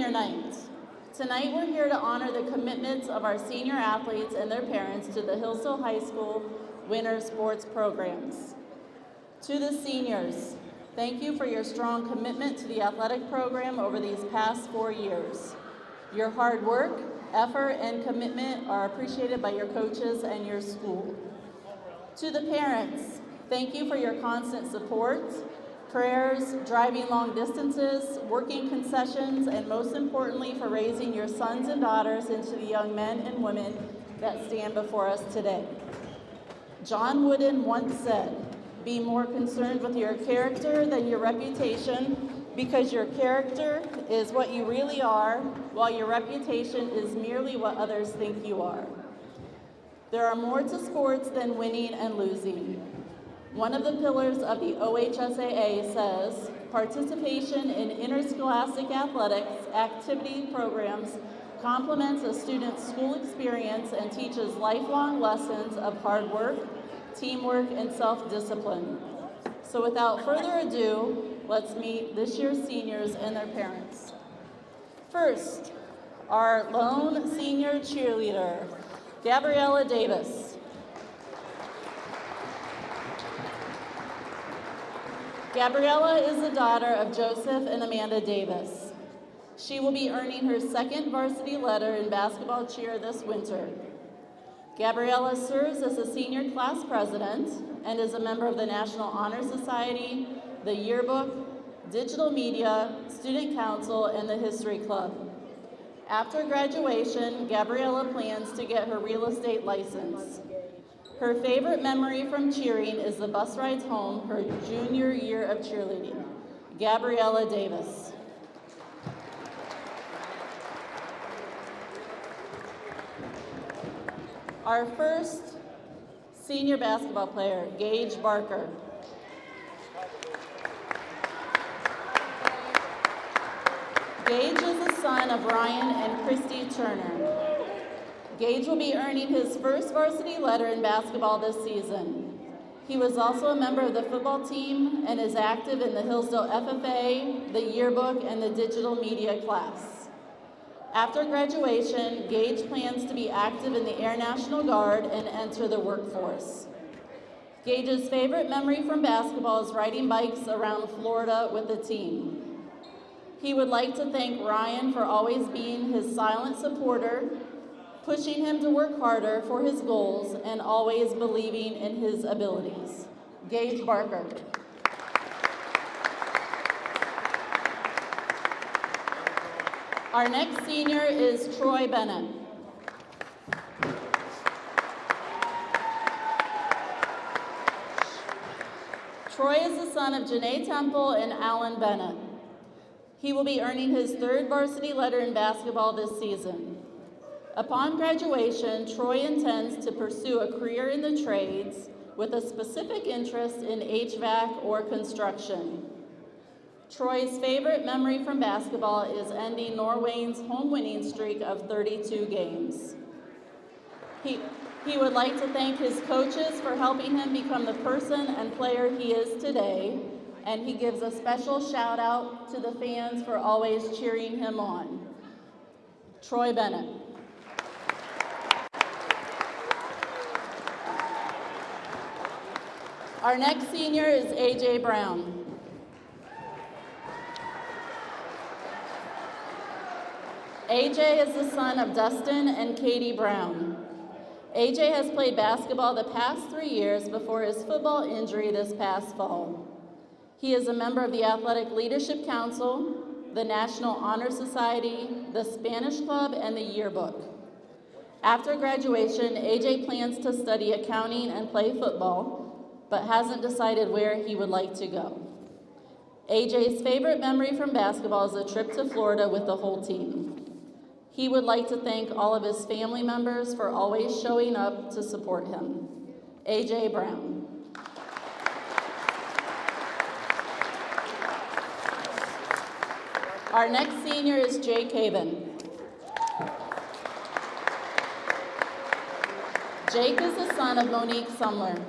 senior night. Tonight we're here to honor the commitments of our senior athletes and their parents to the Hillsdale High School winter sports programs. To the seniors, thank you for your strong commitment to the athletic program over these past 4 years. Your hard work, effort, and commitment are appreciated by your coaches and your school. To the parents, thank you for your constant support, prayers, driving long distances, working concessions, and most importantly for raising your sons and daughters into the young men and women that stand before us today. John Wooden once said, "Be more concerned with your character than your reputation, because your character is what you really are, while your reputation is merely what others think you are." There are more to sports than winning and losing. One of the pillars of the OHSAA says, participation in interscholastic athletics activity programs complements a student's school experience and teaches lifelong lessons of hard work, teamwork, and self-discipline. So without further ado, let's meet this year's seniors and their parents. First, our lone senior cheerleader, Gabriella Davis. Gabriella is the daughter of Joseph and Amanda Davis. She will be earning her second varsity letter in basketball cheer this winter. Gabriella serves as a senior class president and is a member of the National Honor Society, the Yearbook, Digital Media, Student Council, and the History Club. After graduation, Gabriella plans to get her real estate license. Her favorite memory from cheering is the bus rides home her junior year of cheerleading. Gabriella Davis. Our first senior basketball player, Gage Barker. Gage is the son of Ryan and Christy Turner. Gage will be earning his first varsity letter in basketball this season. He was also a member of the football team and is active in the Hillsdale FFA, the Yearbook, and the Digital Media class. After graduation, Gage plans to be active in the Air National Guard and enter the workforce. Gage's favorite memory from basketball is riding bikes around Florida with the team. He would like to thank Ryan for always being his silent supporter, pushing him to work harder for his goals, and always believing in his abilities. Gage Barker. Our next senior is Troy Bennett. Troy is the son of Janae Temple and Alan Bennett. He will be earning his third varsity letter in basketball this season. Upon graduation, Troy intends to pursue a career in the trades with a specific interest in HVAC or construction. Troy's favorite memory from basketball is ending Norway's home winning streak of 32 games. He would like to thank his coaches for helping him become the person and player he is today, and he gives a special shout out to the fans for always cheering him on. Troy Bennett. Our next senior is AJ Brown. AJ is the son of Dustin and Katie Brown. AJ has played basketball the past 3 years before his football injury this past fall. He is a member of the Athletic Leadership Council, the National Honor Society, the Spanish Club, and the Yearbook. After graduation, AJ plans to study accounting and play football, but hasn't decided where he would like to go. AJ's favorite memory from basketball is a trip to Florida with the whole team. He would like to thank all of his family members for always showing up to support him. AJ Brown. Our next senior is Jake Haven. Jake is the son of Monique Sumler.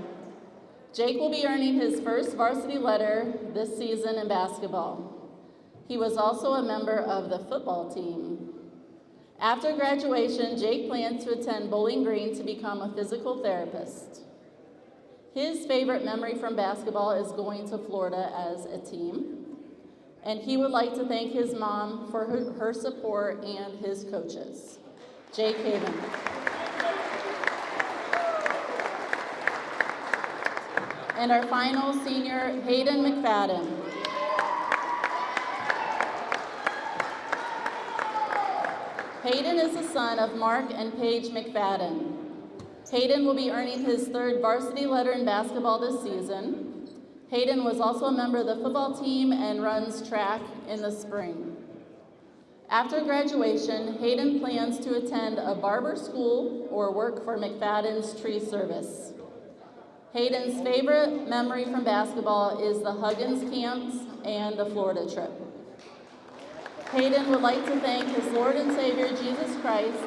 Jake will be earning his first varsity letter this season in basketball. He was also a member of the football team. After graduation, Jake plans to attend Bowling Green to become a physical therapist. His favorite memory from basketball is going to Florida as a team, and he would like to thank his mom for her support and his coaches. Jake Haven. And our final senior, Hayden McFadden. Hayden is the son of Mark and Paige McFadden. Hayden will be earning his 3rd varsity letter in basketball this season. Hayden was also a member of the football team and runs track in the spring. After graduation, Hayden plans to attend a barber school or work for McFadden's tree service. Hayden's favorite memory from basketball is the Huggins camps and the Florida trip. Hayden would like to thank his Lord and Savior, Jesus Christ,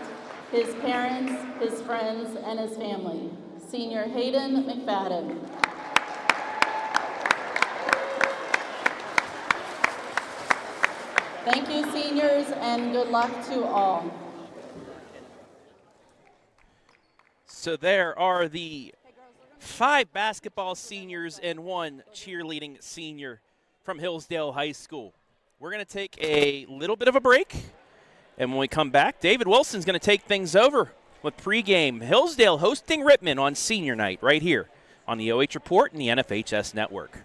his parents, his friends, and his family. Senior Hayden McFadden. Thank you, seniors, and good luck to all. So there are the 5 basketball seniors and 1 cheerleading senior from Hillsdale High School. We're going to take a little bit of a break, and when we come back, David Wilson's going to take things over with pregame. Hillsdale hosting Rittman on senior night right here on the OH Report and the NFHS Network.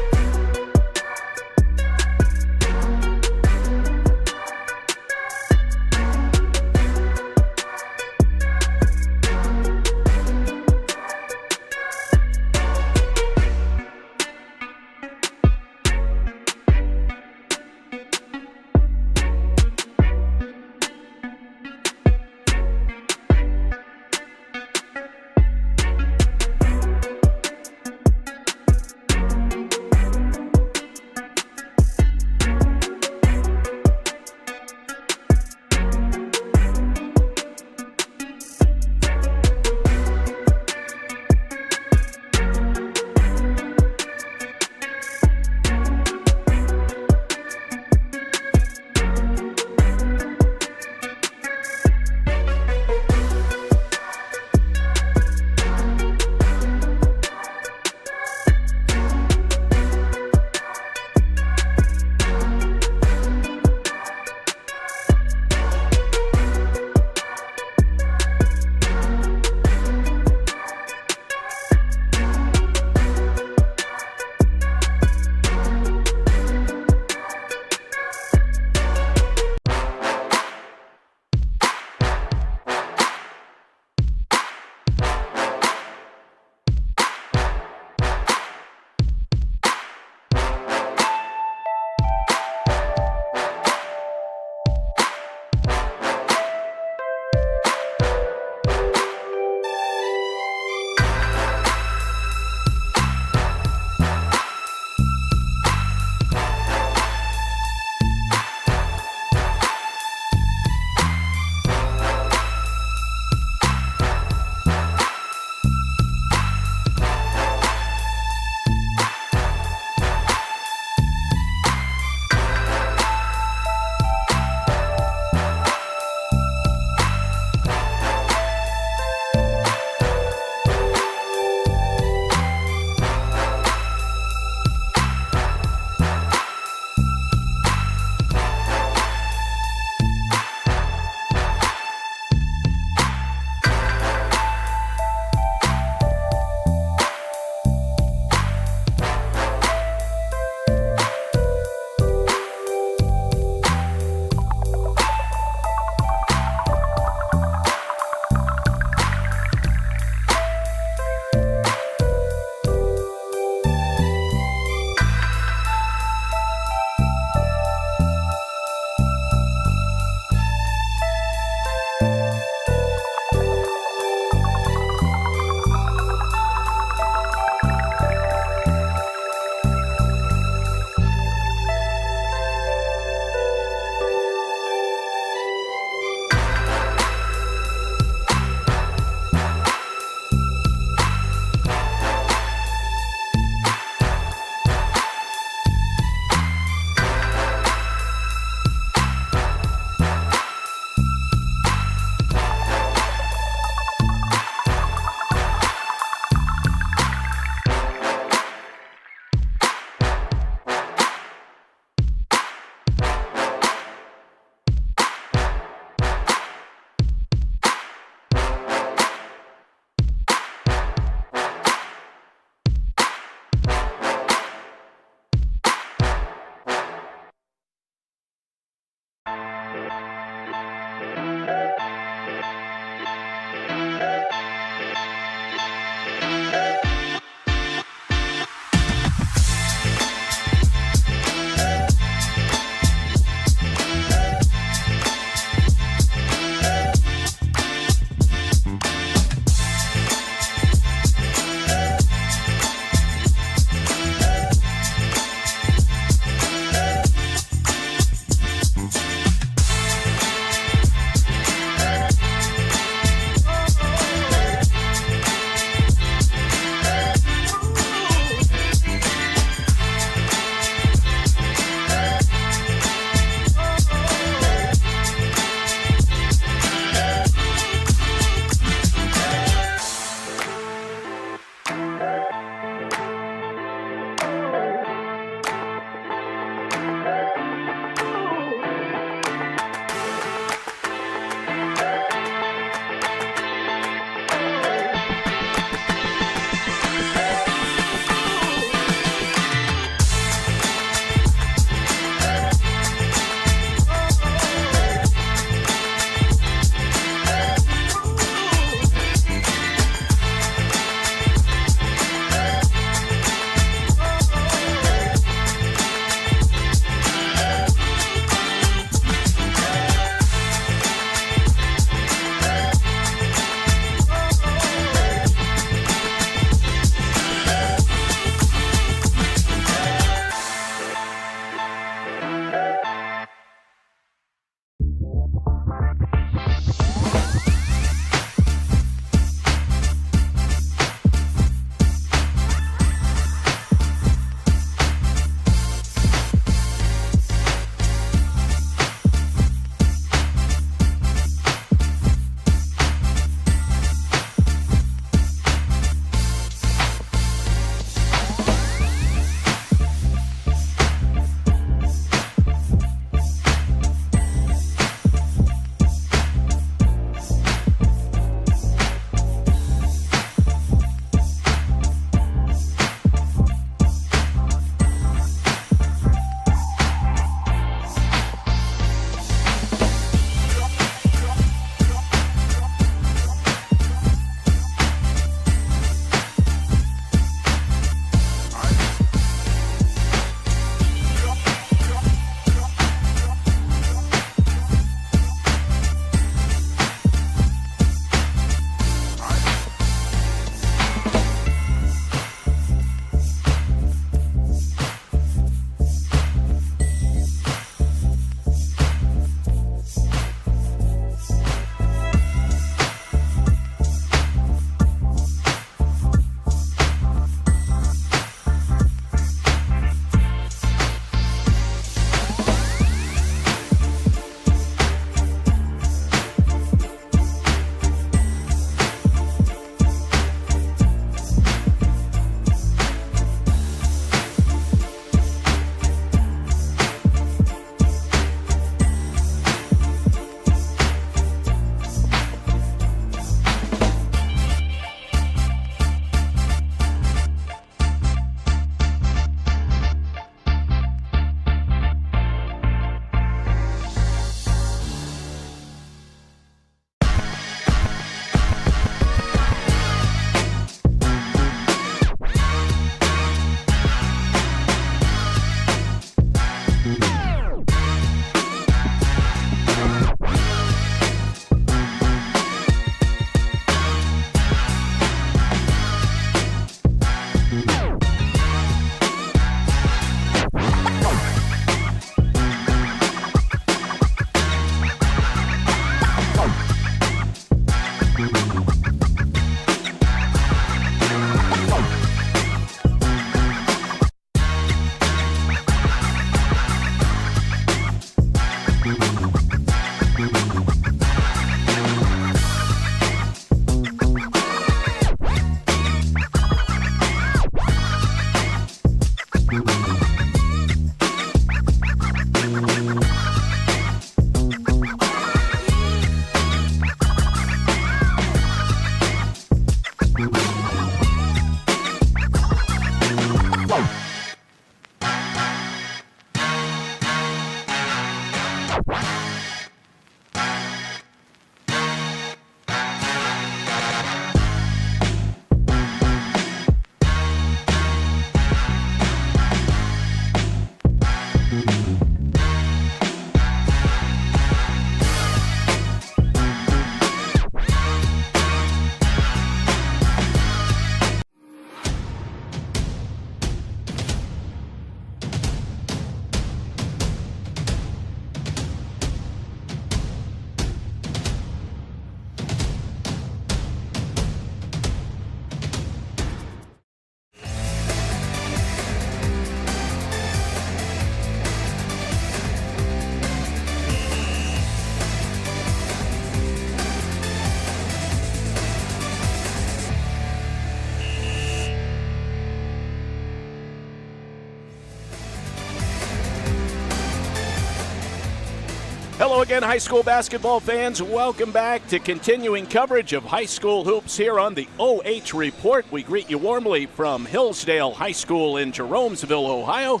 Hello again, high school basketball fans. Welcome back to continuing coverage of high school hoops here on the OH Report. We greet you warmly from Hillsdale High School in Jeromesville, Ohio.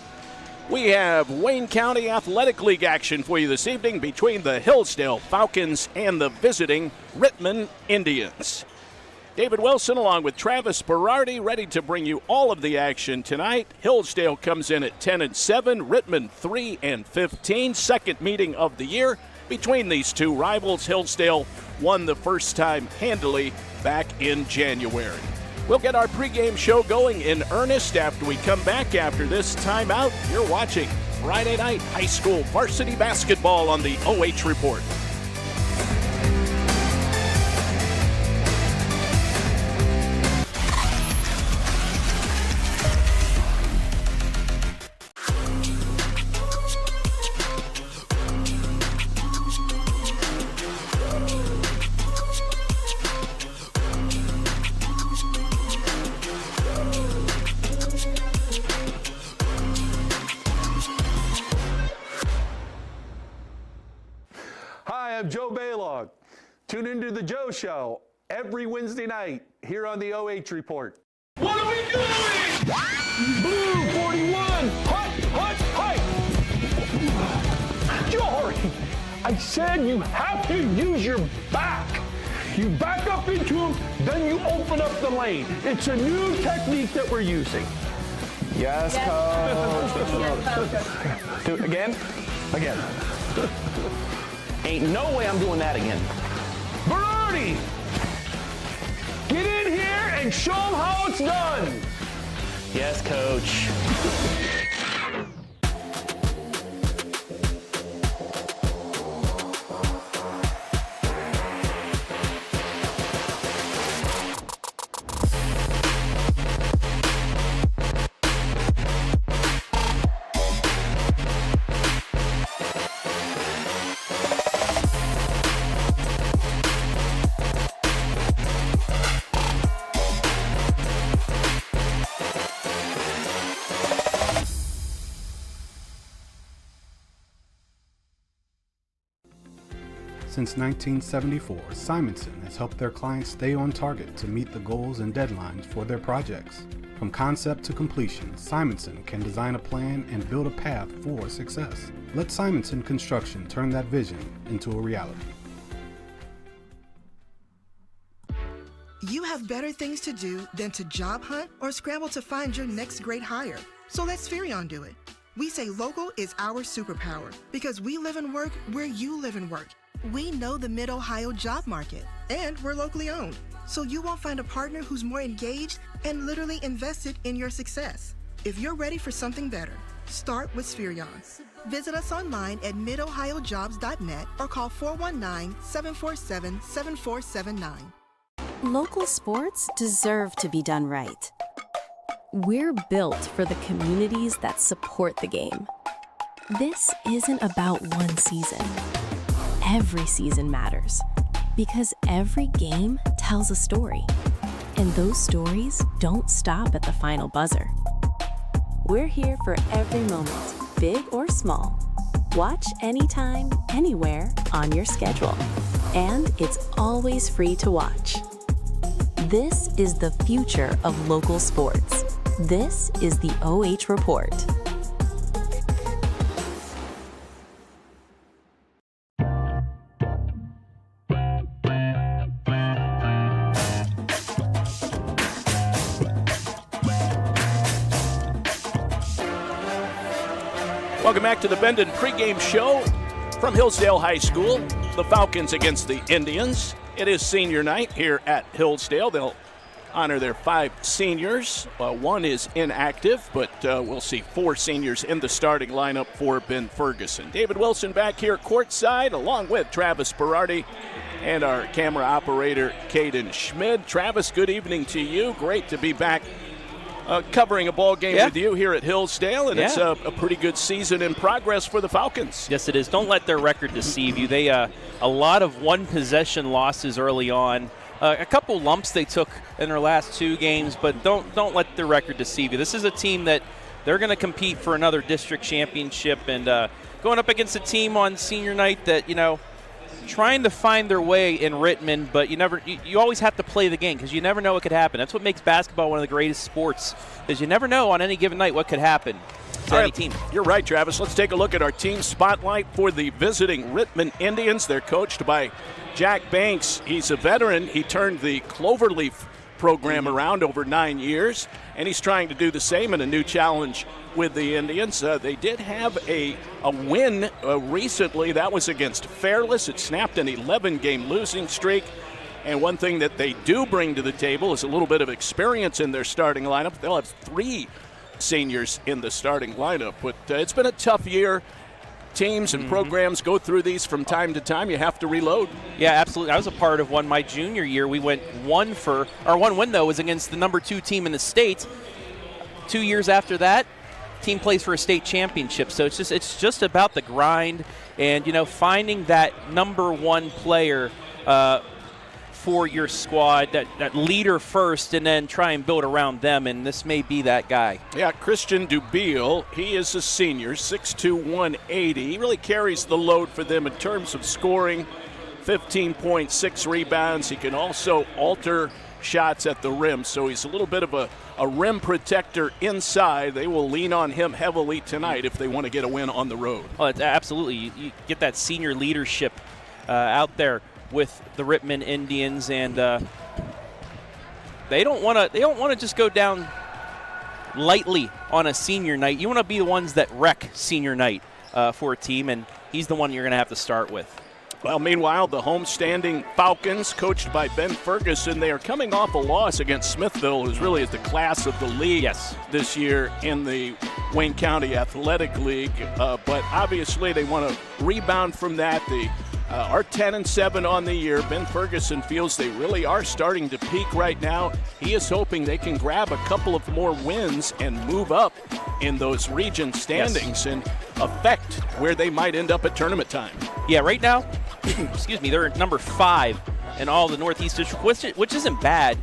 We have Wayne County Athletic League action for you this evening between the Hillsdale Falcons and the visiting Rittman Indians. David Wilson along with Travis Berardi ready to bring you all of the action tonight. Hillsdale comes in at 10-7, Rittman 3-15. Second meeting of the year between these two rivals. Hillsdale won the first time handily back in January. We'll get our pregame show going in earnest after we come back after this timeout. You're watching Friday night high school varsity basketball on the OH Report. I'm Joe Baylog. Tune into the Joe Show every Wednesday night here on the OH Report. What are we doing? Blue 41, hut. Jory, I said you have to use your back. You back up into him, then you open up the lane. It's a new technique that we're using. Yes, coach. Do it again. Ain't no way I'm doing that again. Berardi, get in here and show them how it's done. Yes, coach. Since 1974, Simonson has helped their clients stay on target to meet the goals and deadlines for their projects. From concept to completion, Simonson can design a plan and build a path for success. Let Simonson Construction turn that vision into a reality. You have better things to do than to job hunt or scramble to find your next great hire. So let Spherion do it. We say local is our superpower because we live and work where you live and work. We know the Mid-Ohio job market, and we're locally owned, so you won't find a partner who's more engaged and literally invested in your success. If you're ready for something better, start with Spherion. Visit us online at midohiojobs.net or call 419-747-7479. Local sports deserve to be done right. We're built for the communities that support the game. This isn't about one season. Every season matters because every game tells a story, and those stories don't stop at the final buzzer. We're here for every moment, big or small. Watch anytime, anywhere on your schedule, and it's always free to watch. This is the future of local sports. This is the OH Report. Welcome back to the Bendon pregame show from Hillsdale High School. The Falcons against the Indians. It is senior night here at Hillsdale. They'll honor their 5 seniors. One is inactive, but we'll see 4 seniors in the starting lineup for Ben Ferguson. David Wilson back here courtside along with Travis Berardi and our camera operator, Caden Schmid. Travis, good evening to you. Great to be back covering a ball game with you here at Hillsdale, and it's a pretty good season in progress for the Falcons. Yes, it is. Don't let their record deceive you. They a lot of one-possession losses early on. A couple lumps they took in their last 2 games, but don't let their record deceive you. This is a team that they're going to compete for another district championship, and going up against a team on senior night that, trying to find their way in Rittman, but you always have to play the game because you never know what could happen. That's what makes basketball one of the greatest sports, is you never know on any given night what could happen to any team. You're right, Travis. Let's take a look at our team spotlight for the visiting Rittman Indians. They're coached by Jack Banks. He's a veteran. He turned the Cloverleaf program around over 9 years, and he's trying to do the same in a new challenge with the Indians. They did have a win recently. That was against Fairless. It snapped an 11-game losing streak. And one thing that they do bring to the table is a little bit of experience in their starting lineup. They'll have 3 seniors in the starting lineup. But it's been a tough year. Teams and programs go through these from time to time. You have to reload. Yeah, absolutely. I was a part of one my junior year. We went one win, though, was against the number 2 team in the state. 2 years after that, team plays for a state championship. So it's just about the grind and, finding that number 1 player for your squad, that leader first, and then try and build around them, and this may be that guy. Yeah, Christian Dubiel, he is a senior, 6'2", 180. He really carries the load for them in terms of scoring, 15.6 rebounds. He can also alter shots at the rim, so he's a little bit of a rim protector inside. They will lean on him heavily tonight if they want to get a win on the road. Oh, it's absolutely. You get that senior leadership out there with the Rittman Indians, and they don't want to just go down lightly on a senior night. You want to be the ones that wreck senior night for a team, and he's the one you're going to have to start with. Well, meanwhile, the homestanding Falcons, coached by Ben Ferguson, they are coming off a loss against Smithville, who's really the class of the league this year in the Wayne County Athletic League. But obviously they want to rebound from that. They are 10-7 on the year. Ben Ferguson feels they really are starting to peak right now. He is hoping they can grab a couple of more wins and move up in those region standings and affect where they might end up at tournament time. Yeah, right now, they're at number 5 in all the Northeast District, which isn't bad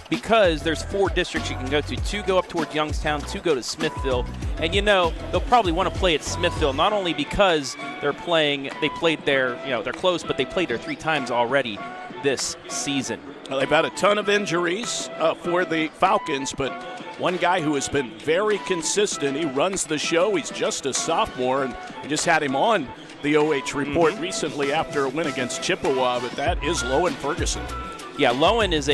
because there's 4 districts you can go to. 2 go up towards Youngstown, 2 go to Smithville. And they'll probably want to play at Smithville, not only because they played there, they're close, but they played there 3 times already this season. Well, they've had a ton of injuries for the Falcons, but one guy who has been very consistent, he runs the show. He's just a sophomore, and we just had him on the OH Report recently after a win against Chippewa, but that is Lowen Ferguson. Yeah, Lowen is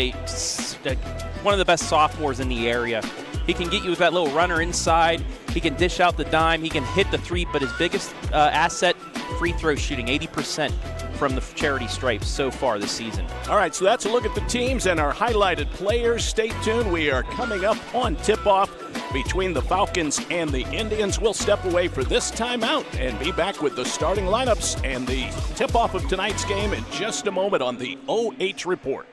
one of the best sophomores in the area. He can get you with that little runner inside. He can dish out the dime. He can hit the 3, but his biggest asset, free throw shooting, 80% from the charity stripes so far this season. All right, so that's a look at the teams and our highlighted players. Stay tuned. We are coming up on tip-off between the Falcons and the Indians. We'll step away for this timeout and be back with the starting lineups and the tip-off of tonight's game in just a moment on the OH Report.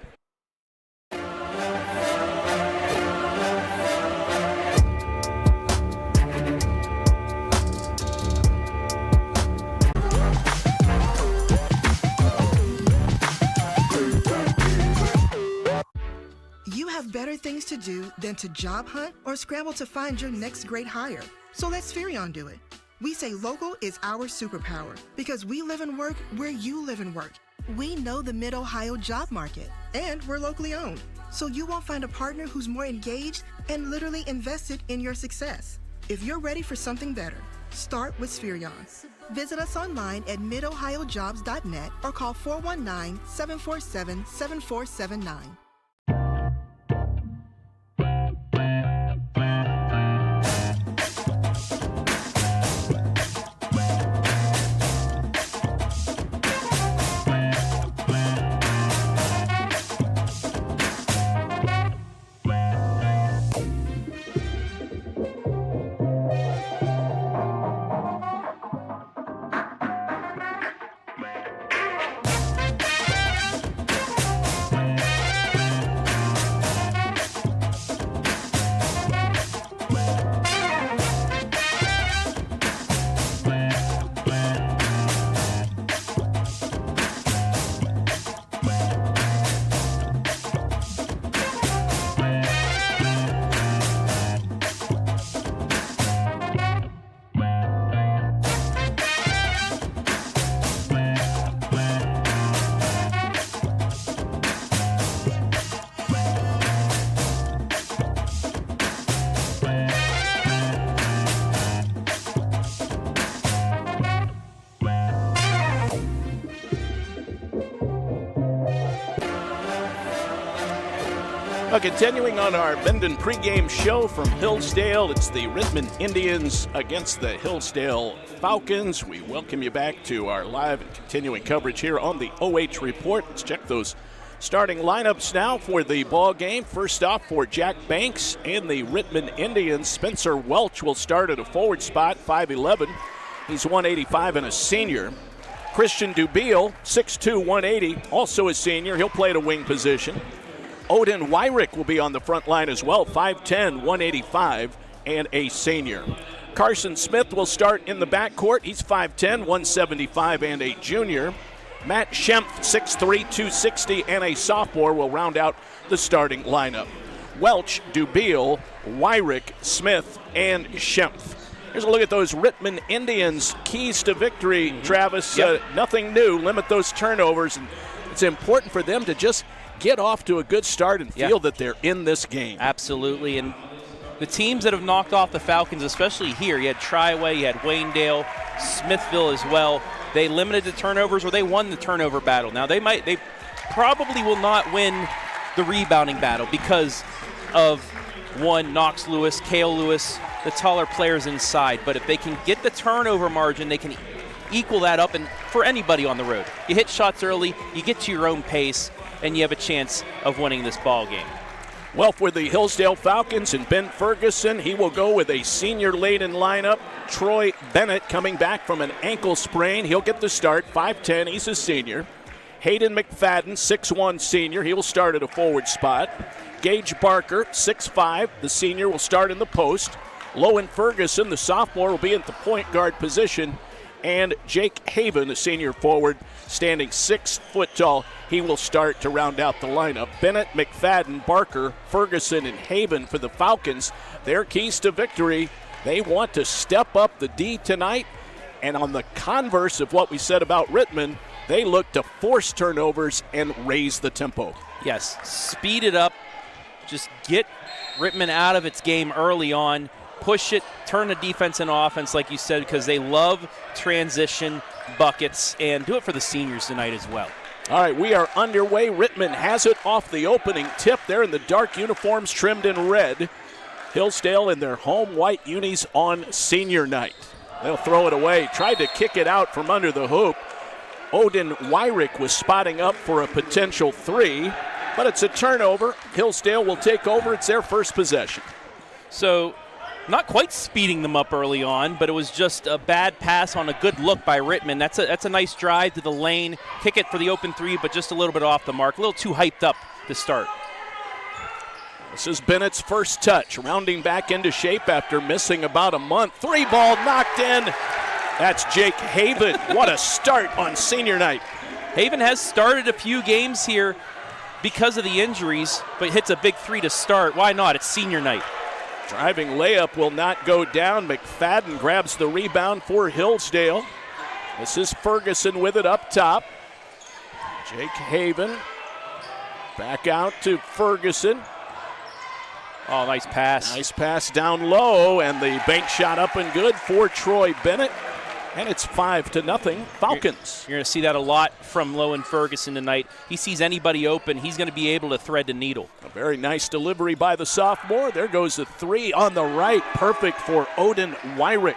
You have better things to do than to job hunt or scramble to find your next great hire. So let Spherion do it. We say local is our superpower because we live and work where you live and work. We know the Mid-Ohio job market, and we're locally owned. So you won't find a partner who's more engaged and literally invested in your success. If you're ready for something better, start with Spherion. Visit us online at midohiojobs.net or call 419-747-7479. Well, continuing on our Bendon pregame show from Hillsdale, it's the Rittman Indians against the Hillsdale Falcons. We welcome you back to our live and continuing coverage here on the OH Report. Let's check those starting lineups now for the ball game. First off, for Jack Banks and the Rittman Indians, Spencer Welch will start at a forward spot, 5'11". He's 185 and a senior. Christian Dubiel, 6'2", 180, also a senior. He'll play at a wing position. Odin Wyrick will be on the front line as well, 5'10", 185, and a senior. Carson Smith will start in the backcourt. He's 5'10", 175, and a junior. Matt Schempf, 6'3", 260, and a sophomore will round out the starting lineup. Welch, Dubiel, Wyrick, Smith, and Schempf. Here's a look at those Rittman Indians' keys to victory, Travis. Nothing new. Limit those turnovers. And it's important for them to just get off to a good start and feel that they're in this game. Absolutely. And the teams that have knocked off the Falcons, especially here, you had Triway, you had Waynedale, Smithville as well. They limited the turnovers, or they won the turnover battle. Now they probably will not win the rebounding battle because of one, Knox Lewis, Cale Lewis, the taller players inside. But if they can get the turnover margin, they can equal that up. And for anybody on the road, you hit shots early, you get to your own pace, and you have a chance of winning this ball game. Well, for the Hillsdale Falcons and Ben Ferguson, he will go with a senior-laden lineup. Troy Bennett coming back from an ankle sprain. He'll get the start, 5'10", he's a senior. Hayden McFadden, 6'1", senior. He will start at a forward spot. Gage Barker, 6'5", the senior, will start in the post. Lowen Ferguson, the sophomore, will be at the point guard position. And Jake Haven, the senior forward, standing 6 foot tall. He will start to round out the lineup. Bennett, McFadden, Barker, Ferguson, and Haven for the Falcons. Their keys to victory, they want to step up the D tonight. And on the converse of what we said about Rittman, they look to force turnovers and raise the tempo. Yes, speed it up. Just get Rittman out of its game early on. Push it, turn the defense and offense, like you said, because they love transition buckets, and do it for the seniors tonight as well. All right, we are underway. Rittman has it off the opening tip. They're in the dark uniforms trimmed in red. Hillsdale in their home white unis on senior night. They'll throw it away. Tried to kick it out from under the hoop. Odin Wyrick was spotting up for a potential three, but it's a turnover. Hillsdale will take over. It's their first possession. So, not quite speeding them up early on, but it was just a bad pass on a good look by Rittman. That's a nice drive to the lane, kick it for the open three, but just a little bit off the mark, a little too hyped up to start. This is Bennett's first touch, rounding back into shape after missing about a month. Three ball knocked in. That's Jake Haven. What a start on senior night. Haven has started a few games here because of the injuries, but hits a big three to start. Why not? It's senior night. Driving layup will not go down. McFadden grabs the rebound for Hillsdale. This is Ferguson with it up top. Jake Haven back out to Ferguson. Oh, nice pass. Nice pass down low, and the bank shot up and good for Troy Bennett. And it's 5-0 Falcons. You're going to see that a lot from Lowen Ferguson tonight. He sees anybody open, he's going to be able to thread the needle. A very nice delivery by the sophomore. There goes the three on the right. Perfect for Odin Wyrick.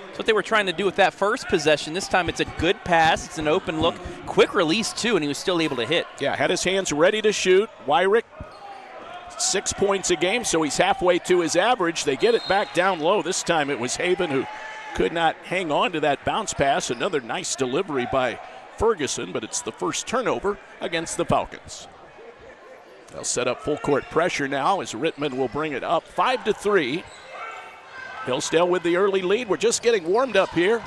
That's what they were trying to do with that first possession. This time it's a good pass. It's an open look. Quick release, too, and he was still able to hit. Yeah, had his hands ready to shoot. Wyrick, 6 points a game, so he's halfway to his average. They get it back down low. This time it was Haven who could not hang on to that bounce pass. Another nice delivery by Ferguson, but it's the first turnover against the Falcons. They'll set up full court pressure now as Rittman will bring it up 5-3. Hillsdale with the early lead. We're just getting warmed up here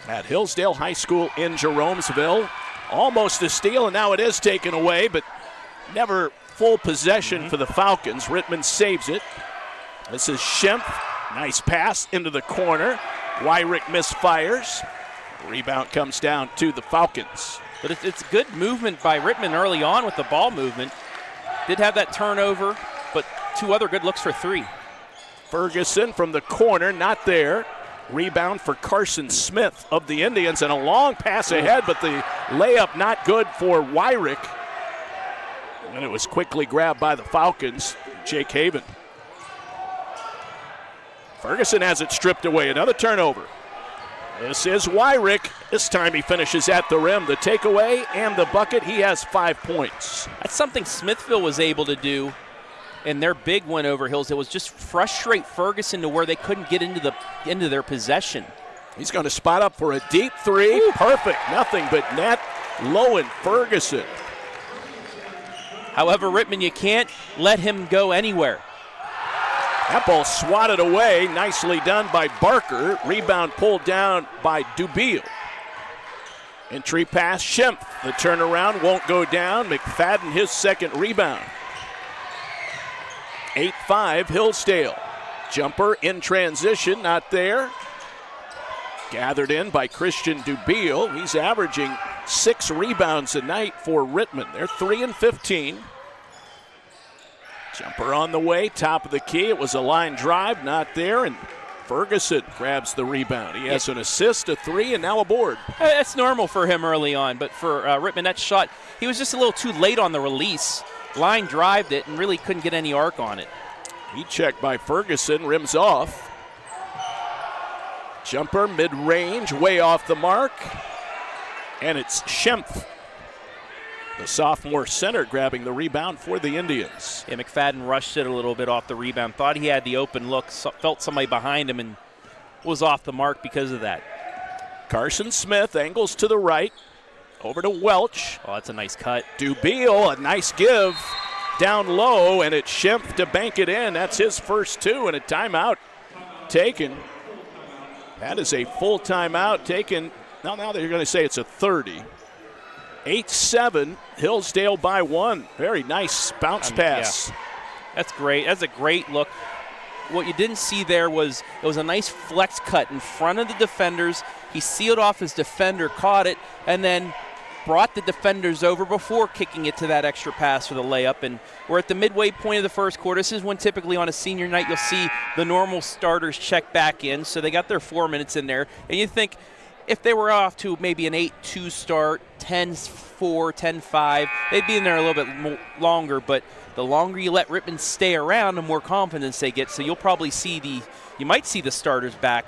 at Hillsdale High School in Jeromesville. Almost a steal, and now it is taken away, but never full possession for the Falcons. Rittman saves it. This is Schempf. Nice pass into the corner. Wyrick misfires. Rebound comes down to the Falcons. But it's good movement by Rittman early on with the ball movement. Did have that turnover, but two other good looks for three. Ferguson from the corner, not there. Rebound for Carson Smith of the Indians, and a long pass ahead, but the layup not good for Wyrick. And it was quickly grabbed by the Falcons. Jake Haven. Ferguson has it stripped away. Another turnover. This is Wyrick. This time he finishes at the rim. The takeaway and the bucket. He has 5 points. That's something Smithville was able to do in their big win over Hillsdale, was just frustrate Ferguson to where they couldn't get into their possession. He's going to spot up for a deep three. Ooh. Perfect. Nothing but net. Lowen Ferguson. However, Rittman, you can't let him go anywhere. That ball swatted away. Nicely done by Barker. Rebound pulled down by Dubiel. Entry pass, Schimpf. The turnaround won't go down. McFadden, his second rebound. 8-5 Hillsdale. Jumper in transition, not there. Gathered in by Christian Dubiel. He's averaging 6 rebounds a night for Rittman. They're 3-15. Jumper on the way, top of the key. It was a line drive, not there, and Ferguson grabs the rebound. He has an assist, a 3, and now a board. That's normal for him early on, but for Rittman, that shot, he was just a little too late on the release. Line drived it and really couldn't get any arc on it. He checked by Ferguson, rims off. Jumper mid-range, way off the mark. And it's Schimpf, the sophomore center, grabbing the rebound for the Indians. Yeah, McFadden rushed it a little bit off the rebound. Thought he had the open look, felt somebody behind him, and was off the mark because of that. Carson Smith angles to the right. Over to Welch. Oh, that's a nice cut. Dubiel, a nice give. Down low, and it's Schimpf to bank it in. That's his first 2, and a timeout taken. That is a full timeout taken. Now they're going to say it's a 30. 8-7, Hillsdale by 1. Very nice bounce pass. Yeah. That's great. That's a great look. What you didn't see there was it was a nice flex cut in front of the defenders. He sealed off his defender, caught it, and then brought the defenders over before kicking it to that extra pass for the layup. And we're at the midway point of the first quarter. This is when typically on a senior night you'll see the normal starters check back in. So they got their 4 minutes in there. And you think if they were off to maybe an 8-2 start, 10-4, 10-5, they'd be in there a little bit longer. But the longer you let Rittman stay around, the more confidence they get. So you'll probably see you might see the starters back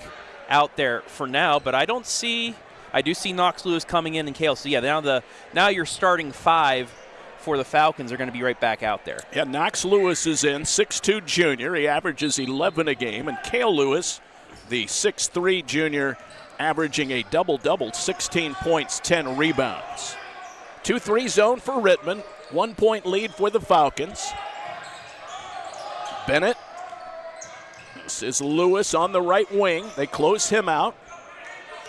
out there for now. But I do see Knox Lewis coming in and Kale. So yeah, now your starting 5 for the Falcons are going to be right back out there. Yeah, Knox Lewis is in, 6'2 junior. He averages 11 a game. And Kale Lewis, the 6'3 junior, averaging a double-double, 16 points, 10 rebounds. 2-3 zone for Rittman. 1 point lead for the Falcons. Bennett. This is Lewis on the right wing. They close him out.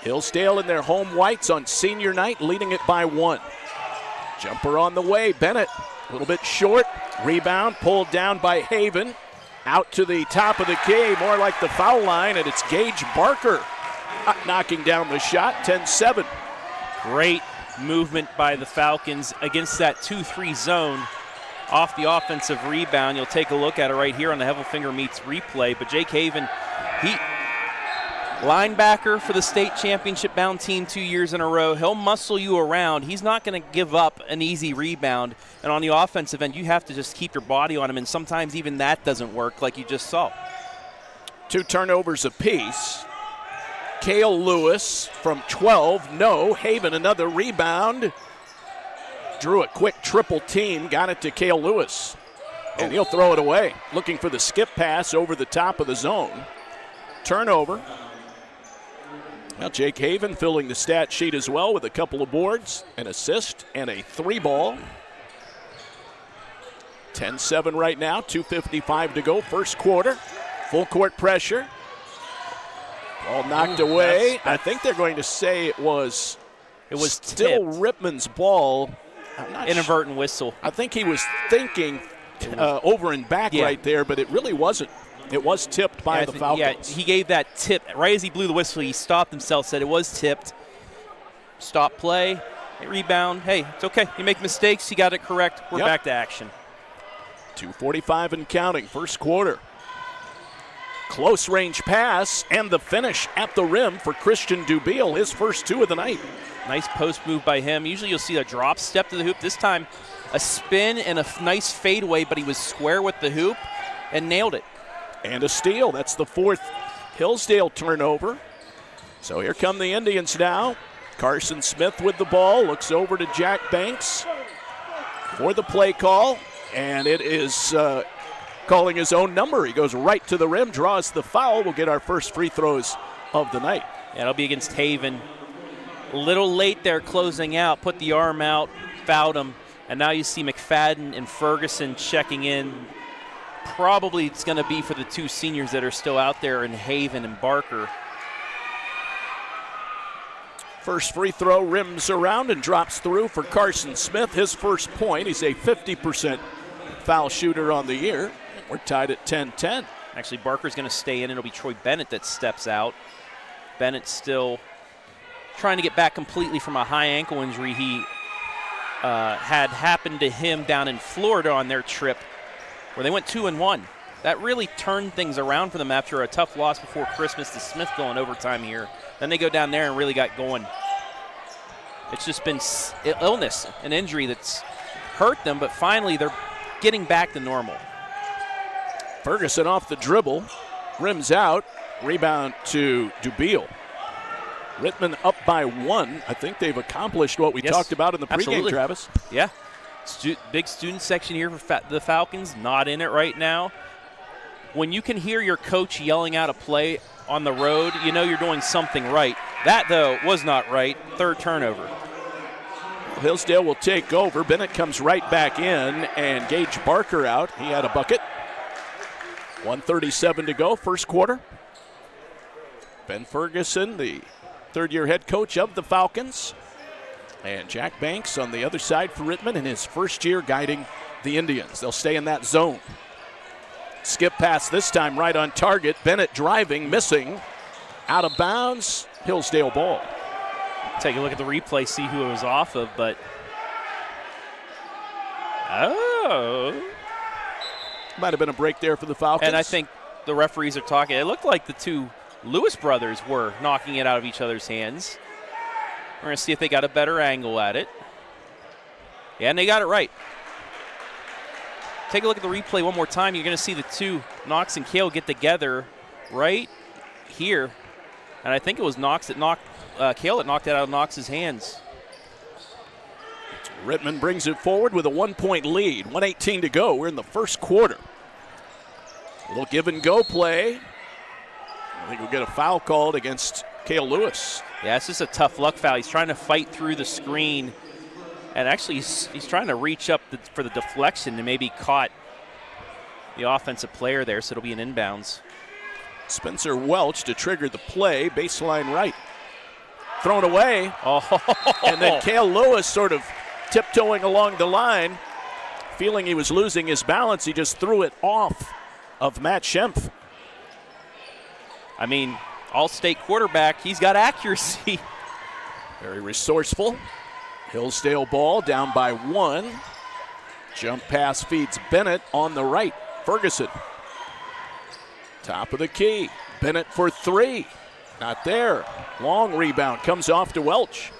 Hillsdale in their home whites on senior night, leading it by 1. Jumper on the way. Bennett a little bit short. Rebound pulled down by Haven. Out to the top of the key, more like the foul line, and it's Gage Barker knocking down the shot. 10-7. Great movement by the Falcons against that 2-3 zone off the offensive rebound. You'll take a look at it right here on the Heffelfinger Meets replay. But Jake Haven, linebacker for the state championship bound team 2 years in a row. He'll muscle you around. He's not going to give up an easy rebound. And on the offensive end, you have to just keep your body on him. And sometimes even that doesn't work like you just saw. 2 turnovers apiece. Kale Lewis from 12. No. Haven another rebound. Drew a quick triple team. Got it to Kale Lewis. And he'll throw it away. Looking for the skip pass over the top of the zone. Turnover. Well, Jake Haven filling the stat sheet as well with a couple of boards, an assist, and a 3-ball. 10-7 right now, 2:55 to go, first quarter. Full court pressure. Ball knocked away. I think they're going to say it was still tipped. Rittman's ball. Inadvertent whistle. I think he was thinking over and back right there, but it really wasn't. It was tipped by the Falcons. Yeah, he gave that tip. Right as he blew the whistle, he stopped himself, said it was tipped. Stop play, rebound. Hey, it's okay. You make mistakes, you got it correct. We're back to action. 2:45 and counting, first quarter. Close range pass and the finish at the rim for Christian Dubiel, his first 2 of the night. Nice post move by him. Usually you'll see a drop step to the hoop. This time a spin and a nice fadeaway, but he was square with the hoop and nailed it. And a steal. That's the 4th Hillsdale turnover. So here come the Indians now. Carson Smith with the ball, looks over to Jack Banks for the play call, and it is calling his own number. He goes right to the rim, draws the foul. We'll get our first free throws of the night. Yeah, it'll be against Haven. A little late there closing out, put the arm out, fouled him, and now you see McFadden and Ferguson checking in. Probably it's going to be for the 2 seniors that are still out there in Haven and Barker. First free throw rims around and drops through for Carson Smith. His first point. He's a 50% foul shooter on the year. We're tied at 10-10. Actually, Barker's going to stay in. It'll be Troy Bennett that steps out. Bennett still trying to get back completely from a high ankle injury he had happened to him down in Florida on their trip where they went 2-1. That really turned things around for them after a tough loss before Christmas to Smithville in overtime here. Then they go down there and really got going. It's just been illness, an injury that's hurt them, but finally they're getting back to normal. Ferguson off the dribble, rims out, rebound to Dubiel. Rittman up by 1. I think they've accomplished what we talked about in the pregame, absolutely. Travis. Yeah. Big student section here for the Falcons, not in it right now. When you can hear your coach yelling out a play on the road, you know you're doing something right. That, though, was not right. 3rd turnover. Hillsdale will take over. Bennett comes right back in, and Gage Barker out. He had a bucket. 1:37 to go, first quarter. Ben Ferguson, the 3rd-year head coach of the Falcons, and Jack Banks on the other side for Rittman in his first year guiding the Indians. They'll stay in that zone. Skip pass this time right on target. Bennett driving, missing. Out of bounds, Hillsdale ball. Take a look at the replay, see who it was off of, but might have been a break there for the Falcons. And I think the referees are talking. It looked like the 2 Lewis brothers were knocking it out of each other's hands. We're going to see if they got a better angle at it. Yeah, and they got it right. Take a look at the replay one more time. You're going to see the 2, Knox and Kale, get together right here. And I think it was Knox that knocked Kale that knocked it out of Knox's hands. Rittman brings it forward with a 1-point lead. 1:18 to go. We're in the first quarter. A little give and go play. I think we'll get a foul called against Kale Lewis. Yeah, it's just a tough luck foul. He's trying to fight through the screen. And actually, he's trying to reach up for the deflection and maybe caught the offensive player there, so it'll be an inbounds. Spencer Welch to trigger the play, baseline right. Thrown away. Oh. And then Kale Lewis sort of tiptoeing along the line, feeling he was losing his balance. He just threw it off of Matt Schempf. I mean, all-state quarterback, he's got accuracy. Very resourceful. Hillsdale ball down by 1. Jump pass feeds Bennett on the right. Ferguson. Top of the key. Bennett for 3. Not there. Long rebound comes off to Welch.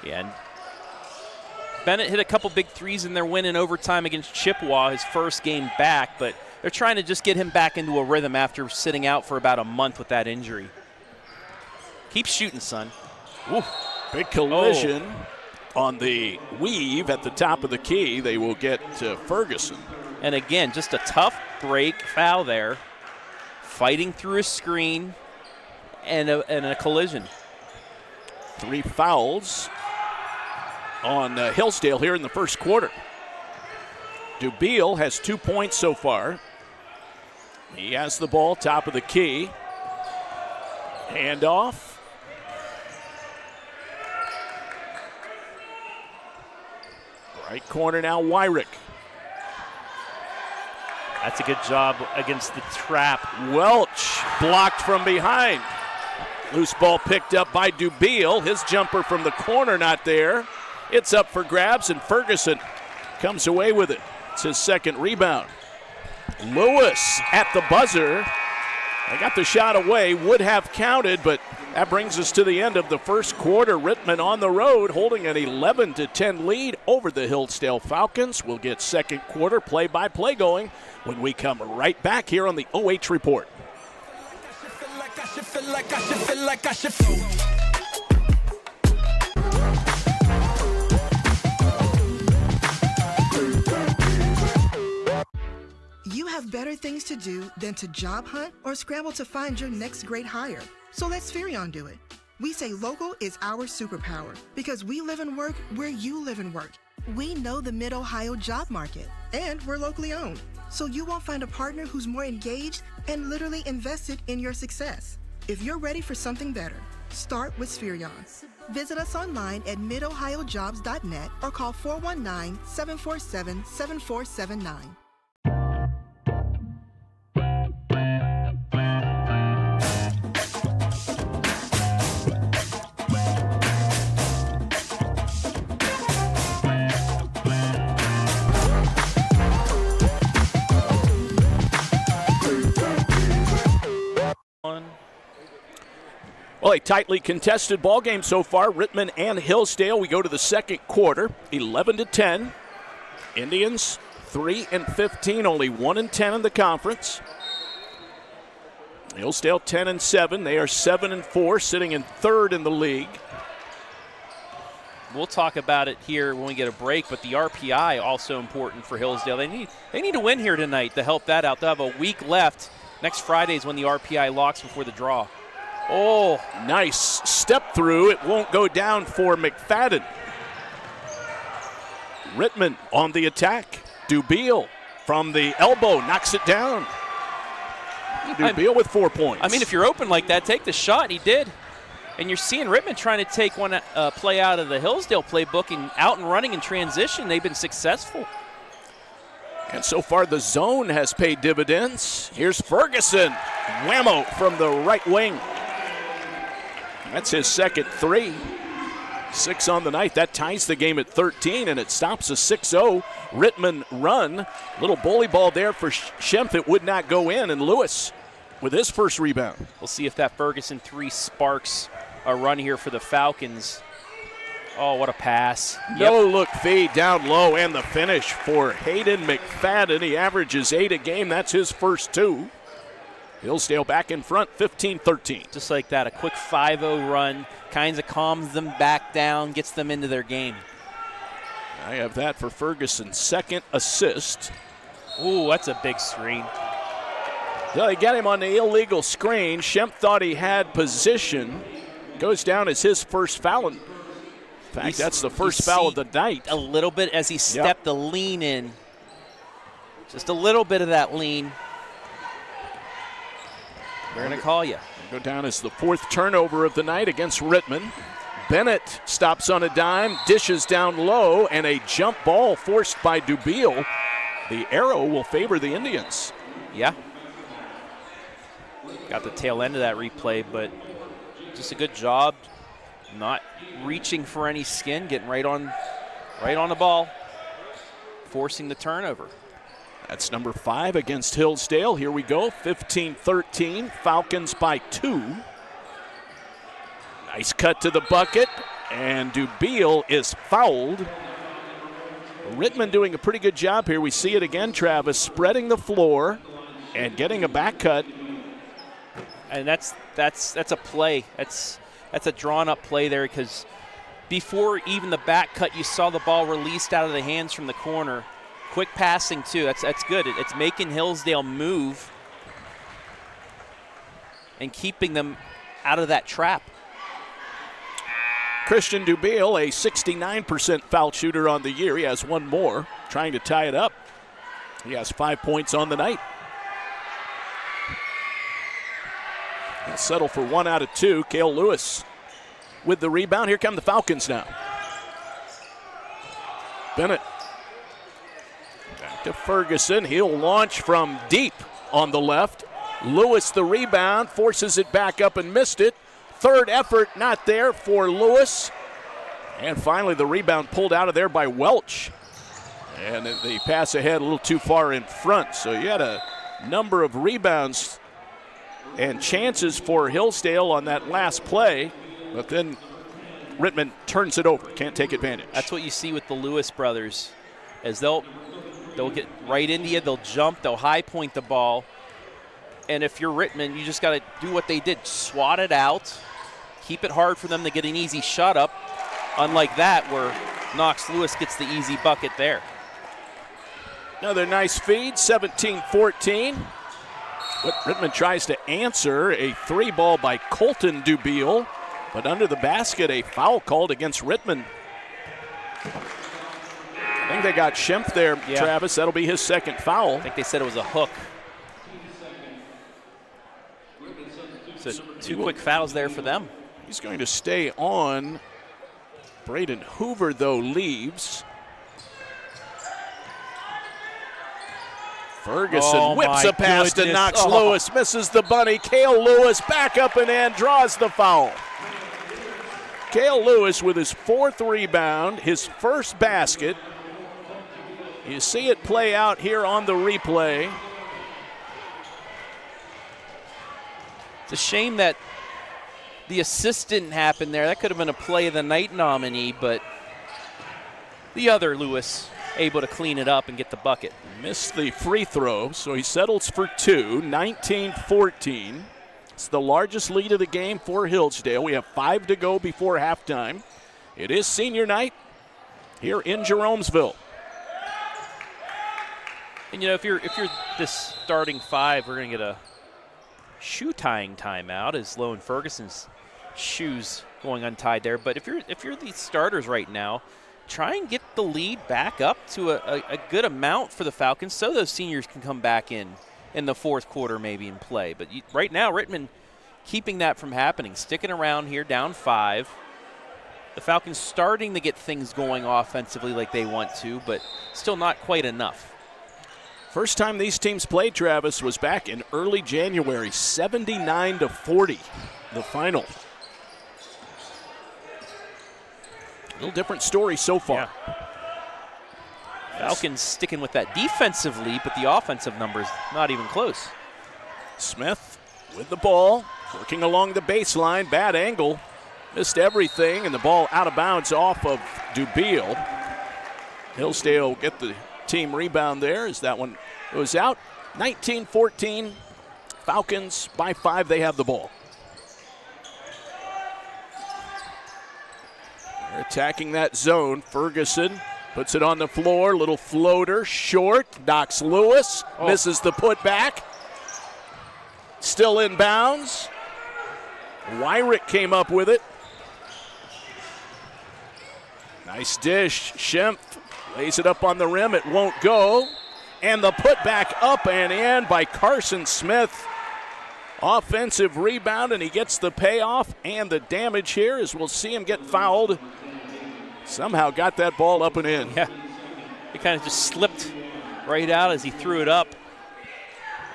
Yeah, and Bennett hit a couple big threes in their win in overtime against Chippewa, his first game back, but they're trying to just get him back into a rhythm after sitting out for about a month with that injury. Keep shooting, son. Ooh, big collision. On the weave at the top of the key. They will get to Ferguson. And again, just a tough break foul there. Fighting through a screen and a collision. 3 fouls on Hillsdale here in the first quarter. Dubiel has 2 points so far. He has the ball, top of the key. Handoff. Right corner now, Wyrick. That's a good job against the trap. Welch blocked from behind. Loose ball picked up by Dubiel. His jumper from the corner not there. It's up for grabs, and Ferguson comes away with it. It's his 2nd rebound. Lewis at the buzzer. They got the shot away, would have counted, but that brings us to the end of the first quarter. Rittman on the road holding an 11-10 lead over the Hillsdale Falcons. We'll get second quarter play-by-play going when we come right back here on the OH Report. You have better things to do than to job hunt or scramble to find your next great hire. So let Spherion do it. We say local is our superpower because we live and work where you live and work. We know the Mid-Ohio job market, and we're locally owned. So you won't find a partner who's more engaged and literally invested in your success. If you're ready for something better, start with Spherion. Visit us online at midohiojobs.net or call 419-747-7479. Well, a tightly contested ball game so far. Rittman and Hillsdale. We go to the second quarter, 11-10. Indians 3-15, only 1-10 in the conference. Hillsdale 10-7. They are 7-4, sitting in third in the league. We'll talk about it here when we get a break, but the RPI also important for Hillsdale. They need to win here tonight to help that out. They'll have a week left. Next Friday is when the RPI locks before the draw. Oh, nice step through. It won't go down for McFadden. Rittman on the attack. Dubiel from the elbow knocks it down. Dubiel with 4 points. I mean, if you're open like that, take the shot. He did. And you're seeing Rittman trying to take one play out of the Hillsdale playbook and out and running in transition. They've been successful. And so far, the zone has paid dividends. Here's Ferguson. Whammo from the right wing. That's his second three. 6 on the night. That ties the game at 13, and it stops a 6-0 Rittman run. Little bully ball there for Schempf. It would not go in, and Lewis with his first rebound. We'll see if that Ferguson 3 sparks a run here for the Falcons. Oh, what a pass. No look feed down low, and the finish for Hayden McFadden. He averages 8 a game. That's his first 2. Hillsdale back in front, 15-13. Just like that, a quick 5-0 run, kind of calms them back down, gets them into their game. I have that for Ferguson's second assist. Ooh, that's a big screen. Well, they got him on the illegal screen. Schempf thought he had position. Goes down as his first foul. In fact, that's the first foul of the night. A little bit as he stepped the lean in. Just a little bit of that lean. We're going to call you. Go down as the 4th turnover of the night against Rittman. Bennett stops on a dime, dishes down low, and a jump ball forced by Dubiel. The arrow will favor the Indians. Yeah. Got the tail end of that replay, but just a good job not reaching for any skin, getting right on the ball, forcing the turnover. That's number 5 against Hillsdale. Here we go, 15-13, Falcons by 2. Nice cut to the bucket, and Dubiel is fouled. Rittman doing a pretty good job here. We see it again, Travis, spreading the floor and getting a back cut. And that's a play. That's a drawn-up play there because before even the back cut, you saw the ball released out of the hands from the corner. Quick passing, too. That's good. It's making Hillsdale move and keeping them out of that trap. Christian Dubiel, a 69% foul shooter on the year. He has one more, trying to tie it up. He has 5 points on the night. He'll settle for 1 out of 2. Cale Lewis with the rebound. Here come the Falcons now. Bennett. Back to Ferguson. He'll launch from deep on the left. Lewis the rebound, forces it back up and missed it. Third effort not there for Lewis. And finally the rebound pulled out of there by Welch. And the pass ahead a little too far in front. So you had a number of rebounds and chances for Hillsdale on that last play, but then Rittman turns it over, can't take advantage. That's what you see with the Lewis brothers, as they'll get right into you, they'll jump, they'll high point the ball, and if you're Rittman, you just got to do what they did, swat it out, keep it hard for them to get an easy shot up, unlike that where Knox Lewis gets the easy bucket there. Another nice feed, 17-14. But Rittman tries to answer a 3-ball by Colton Dubiel, but under the basket, a foul called against Rittman. I think they got Schimpf there, Yeah. Travis. That'll be his second foul. I think they said it was a hook. So 2 quick fouls there for them. He's going to stay on. Braden Hoover, though, leaves. Ferguson whips a pass to Knox Lewis, misses the bunny. Cale Lewis back up and in, draws the foul. Cale Lewis with his 4th rebound, his first basket. You see it play out here on the replay. It's a shame that the assist didn't happen there. That could have been a play of the night nominee, but the other Lewis able to clean it up and get the bucket. Missed the free throw, so he settles for 2, 19-14. It's the largest lead of the game for Hillsdale. We have 5 to go before halftime. It is senior night here in Jeromesville. And you know, if you're this starting 5, we're gonna get a shoe tying timeout as Lowen Ferguson's shoes going untied there. But if you're the starters right now, try and get the lead back up to a good amount for the Falcons so those seniors can come back in the 4th quarter maybe and play. But right now, Rittman keeping that from happening, sticking around here down 5. The Falcons starting to get things going offensively like they want to, but still not quite enough. First time these teams played, Travis, was back in early January, 79-40, the final. A little different story so far. Yeah. Falcons sticking with that defensively, but the offensive numbers not even close. Smith with the ball, working along the baseline, bad angle, missed everything, and the ball out of bounds off of Dubiel. Hillsdale get the team rebound there as that one goes out. 19-14, Falcons by 5, they have the ball. They're attacking that zone. Ferguson puts it on the floor, little floater, short, knocks Lewis, misses the putback. Still in bounds. Wyrick came up with it. Nice dish, Schimpf lays it up on the rim, it won't go. And the putback up and in by Carson Smith. Offensive rebound, and he gets the payoff, and the damage here is we'll see him get fouled. Somehow got that ball up and in. Yeah, he kind of just slipped right out as he threw it up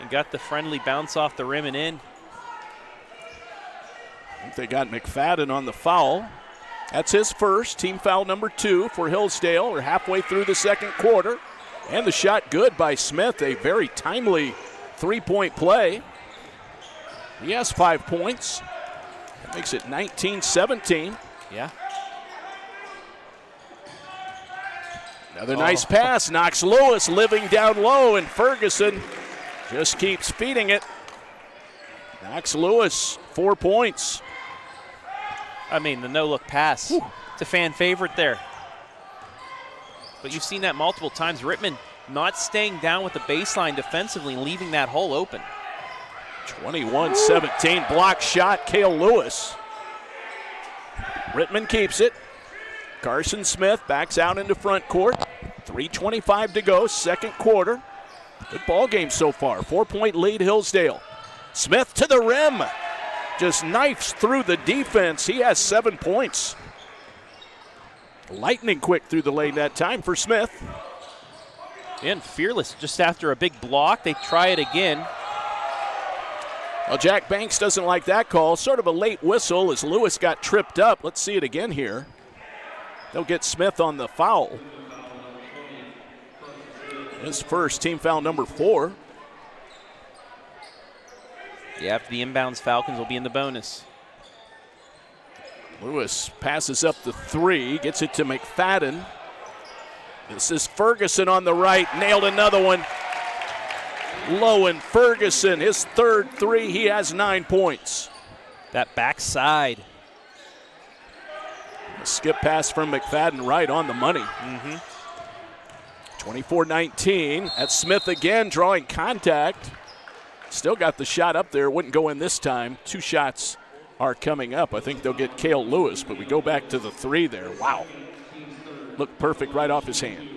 and got the friendly bounce off the rim and in. I think they got McFadden on the foul. That's his first, team foul number 2 for Hillsdale. We're halfway through the 2nd quarter. And the shot good by Smith, a very timely 3-point play. He has 5 points. That makes it 19-17. Yeah. Another nice pass, knocks Lewis living down low, and Ferguson just keeps feeding it. Knocks Lewis 4 points. I mean, the no-look pass. Whew. It's a fan favorite there. But you've seen that multiple times. Rittman not staying down with the baseline defensively and leaving that hole open. 21-17, block shot, Cale Lewis. Rittman keeps it. Carson Smith backs out into front court. 3:25 to go, 2nd quarter. Good ball game so far. 4-point lead, Hillsdale. Smith to the rim. Just knifes through the defense. He has 7 points. Lightning quick through the lane that time for Smith. And fearless just after a big block. They try it again. Well, Jack Banks doesn't like that call. Sort of a late whistle as Lewis got tripped up. Let's see it again here. They'll get Smith on the foul. His first, team foul number 4. Yeah, after the inbounds, Falcons will be in the bonus. Lewis passes up the 3, gets it to McFadden. This is Ferguson on the right, nailed another one. Lowen Ferguson, his third 3, he has 9 points. That backside. A skip pass from McFadden right on the money. 24-19. That's Smith again drawing contact. Still got the shot up there. Wouldn't go in this time. 2 shots are coming up. I think they'll get Cale Lewis, but we go back to the 3 there. Wow. Looked perfect right off his hand.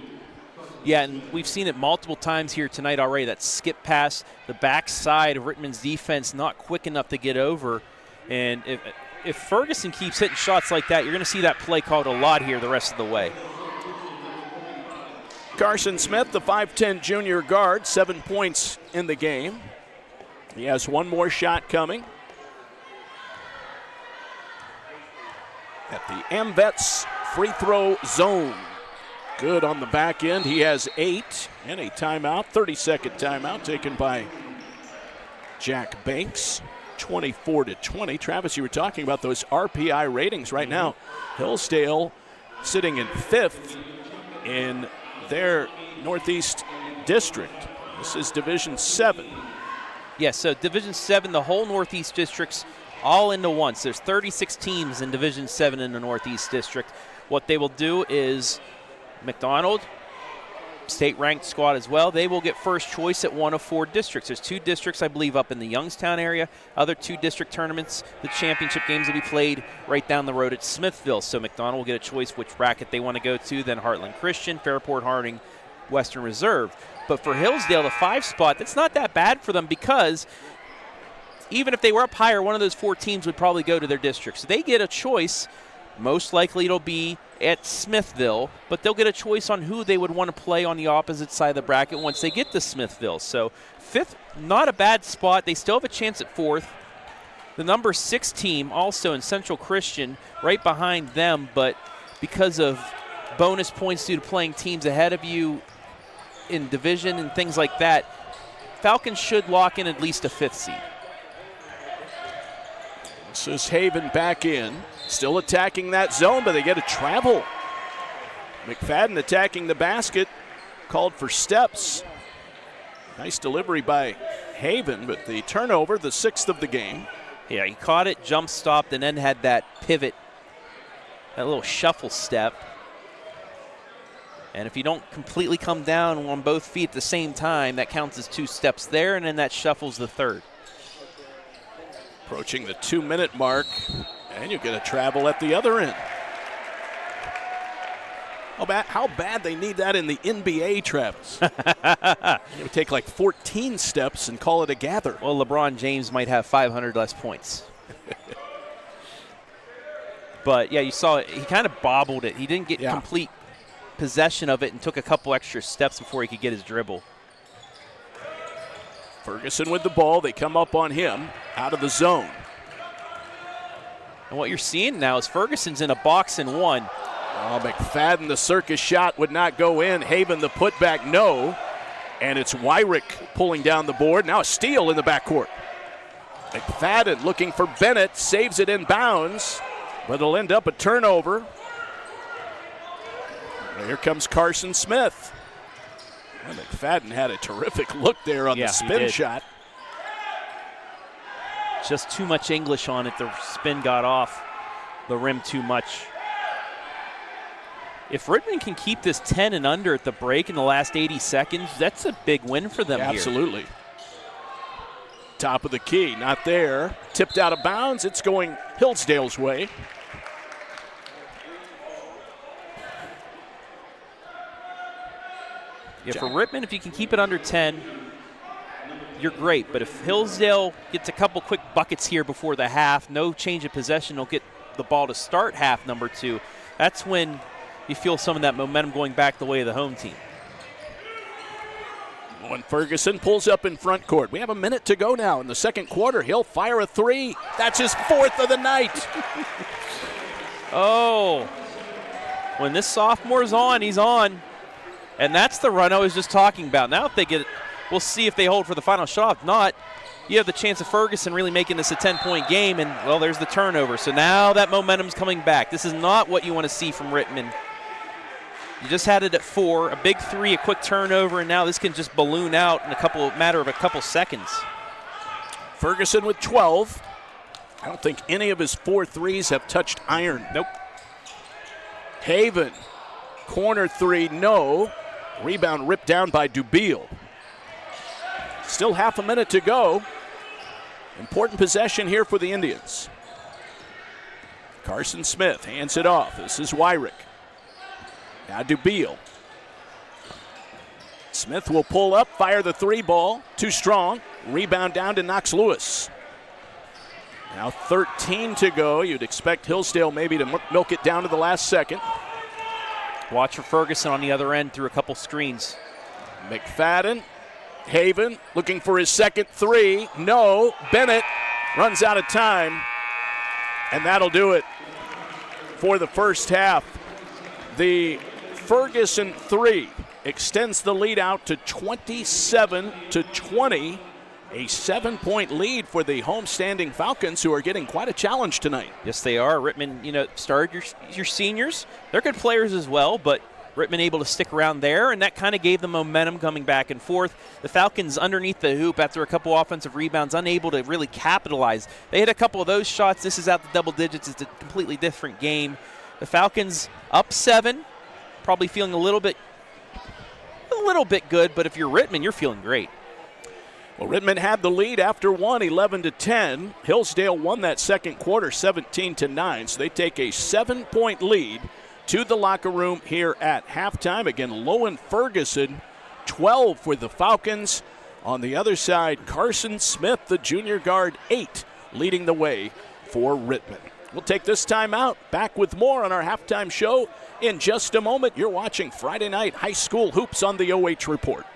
Yeah, and we've seen it multiple times here tonight already. That skip pass, the backside of Rittman's defense not quick enough to get over. And if Ferguson keeps hitting shots like that, you're going to see that play called a lot here the rest of the way. Carson Smith, the 5'10 junior guard, 7 points in the game. He has 1 more shot coming. At the AMVETS free throw zone. Good on the back end. He has 8 and a timeout, 30-second timeout taken by Jack Banks. 24-20. Travis, you were talking about those RPI ratings right now. Hillsdale sitting in 5th in their Northeast District. This is Division 7. Yes, so Division 7, the whole Northeast District's all into one. So there's 36 teams in Division 7 in the Northeast District. What they will do is McDonald, state-ranked squad as well, they will get first choice at one of 4 districts. There's 2 districts, I believe, up in the Youngstown area. Other 2 district tournaments, the championship games will be played right down the road at Smithville. So McDonald will get a choice which bracket they want to go to, then Heartland Christian, Fairport Harding, Western Reserve. But for Hillsdale, the 5 spot, that's not that bad for them because even if they were up higher, one of those 4 teams would probably go to their district. So they get a choice. Most likely it'll be at Smithville, but they'll get a choice on who they would want to play on the opposite side of the bracket once they get to Smithville. So 5th, not a bad spot. They still have a chance at 4th. The number 6 team also in Central Christian right behind them, but because of bonus points due to playing teams ahead of you in division and things like that, Falcons should lock in at least a 5th seed. This is Haven back in. Still attacking that zone, but they get a travel. McFadden attacking the basket. Called for steps. Nice delivery by Haven, but the turnover, the 6th of the game. Yeah, he caught it, jump stopped, and then had that pivot, that little shuffle step. And if you don't completely come down on both feet at the same time, that counts as 2 steps there, and then that shuffles the 3rd. Approaching the 2-minute mark, and you get a travel at the other end. How bad they need that in the NBA, Travis. It would take like 14 steps and call it a gather. Well, LeBron James might have 500 less points. But, yeah, you saw it. He kind of bobbled it. He didn't get complete possession of it and took a couple extra steps before he could get his dribble. Ferguson with the ball. They come up on him out of the zone. And what you're seeing now is Ferguson's in a box and 1. Oh, McFadden, the circus shot would not go in. Haven, the putback, no. And it's Wyrick pulling down the board. Now a steal in the backcourt. McFadden looking for Bennett, saves it in bounds, but it'll end up a turnover. And here comes Carson Smith. Well, McFadden had a terrific look there on the spin shot. Just too much English on it. The spin got off the rim too much. If Rittman can keep this 10 and under at the break in the last 80 seconds, that's a big win for them here. Absolutely. Top of the key, not there. Tipped out of bounds. It's going Hillsdale's way. Yeah, for Rittman, if you can keep it under 10, you're great. But if Hillsdale gets a couple quick buckets here before the half, no change of possession, they'll get the ball to start half number 2. That's when you feel some of that momentum going back the way of the home team. When Ferguson pulls up in front court. We have a minute to go now in the second quarter. He'll fire a 3. That's his 4th of the night. Oh, when this sophomore's on, he's on. And that's the run I was just talking about. Now if they get it, we'll see if they hold for the final shot. If not, you have the chance of Ferguson really making this a 10-point game, and, well, there's the turnover. So now that momentum's coming back. This is not what you want to see from Rittman. You just had it at 4, a big 3, a quick turnover, and now this can just balloon out in a matter of a couple seconds. Ferguson with 12. I don't think any of his 4 threes have touched iron. Nope. Haven, corner 3, no. Rebound ripped down by Dubiel. Still half a minute to go. Important possession here for the Indians. Carson Smith hands it off. This is Wyrick. Now Dubiel. Smith will pull up, fire the 3 ball. Too strong. Rebound down to Knox Lewis. Now 13 to go. You'd expect Hillsdale maybe to milk it down to the last second. Watch for Ferguson on the other end through a couple screens. McFadden. Haven looking for his second 3. No. Bennett runs out of time. And that'll do it for the first half. The Ferguson 3 extends the lead out to 27-20. A 7-point lead for the homestanding Falcons, who are getting quite a challenge tonight. Yes, they are. Rittman, started your seniors. They're good players as well, but Rittman able to stick around there, and that kind of gave them momentum coming back and forth. The Falcons underneath the hoop after a couple offensive rebounds, unable to really capitalize. They hit a couple of those shots. This is out the double digits. It's a completely different game. The Falcons up 7, probably feeling a little bit good, but if you're Rittman, you're feeling great. Well, Rittman had the lead after 1, 11-10. Hillsdale won that second quarter 17-9, so they take a 7-point lead to the locker room here at halftime. Again, Lowen Ferguson, 12 for the Falcons. On the other side, Carson Smith, the junior guard, 8, leading the way for Rittman. We'll take this time out. Back with more on our halftime show in just a moment. You're watching Friday Night High School Hoops on the OH Report.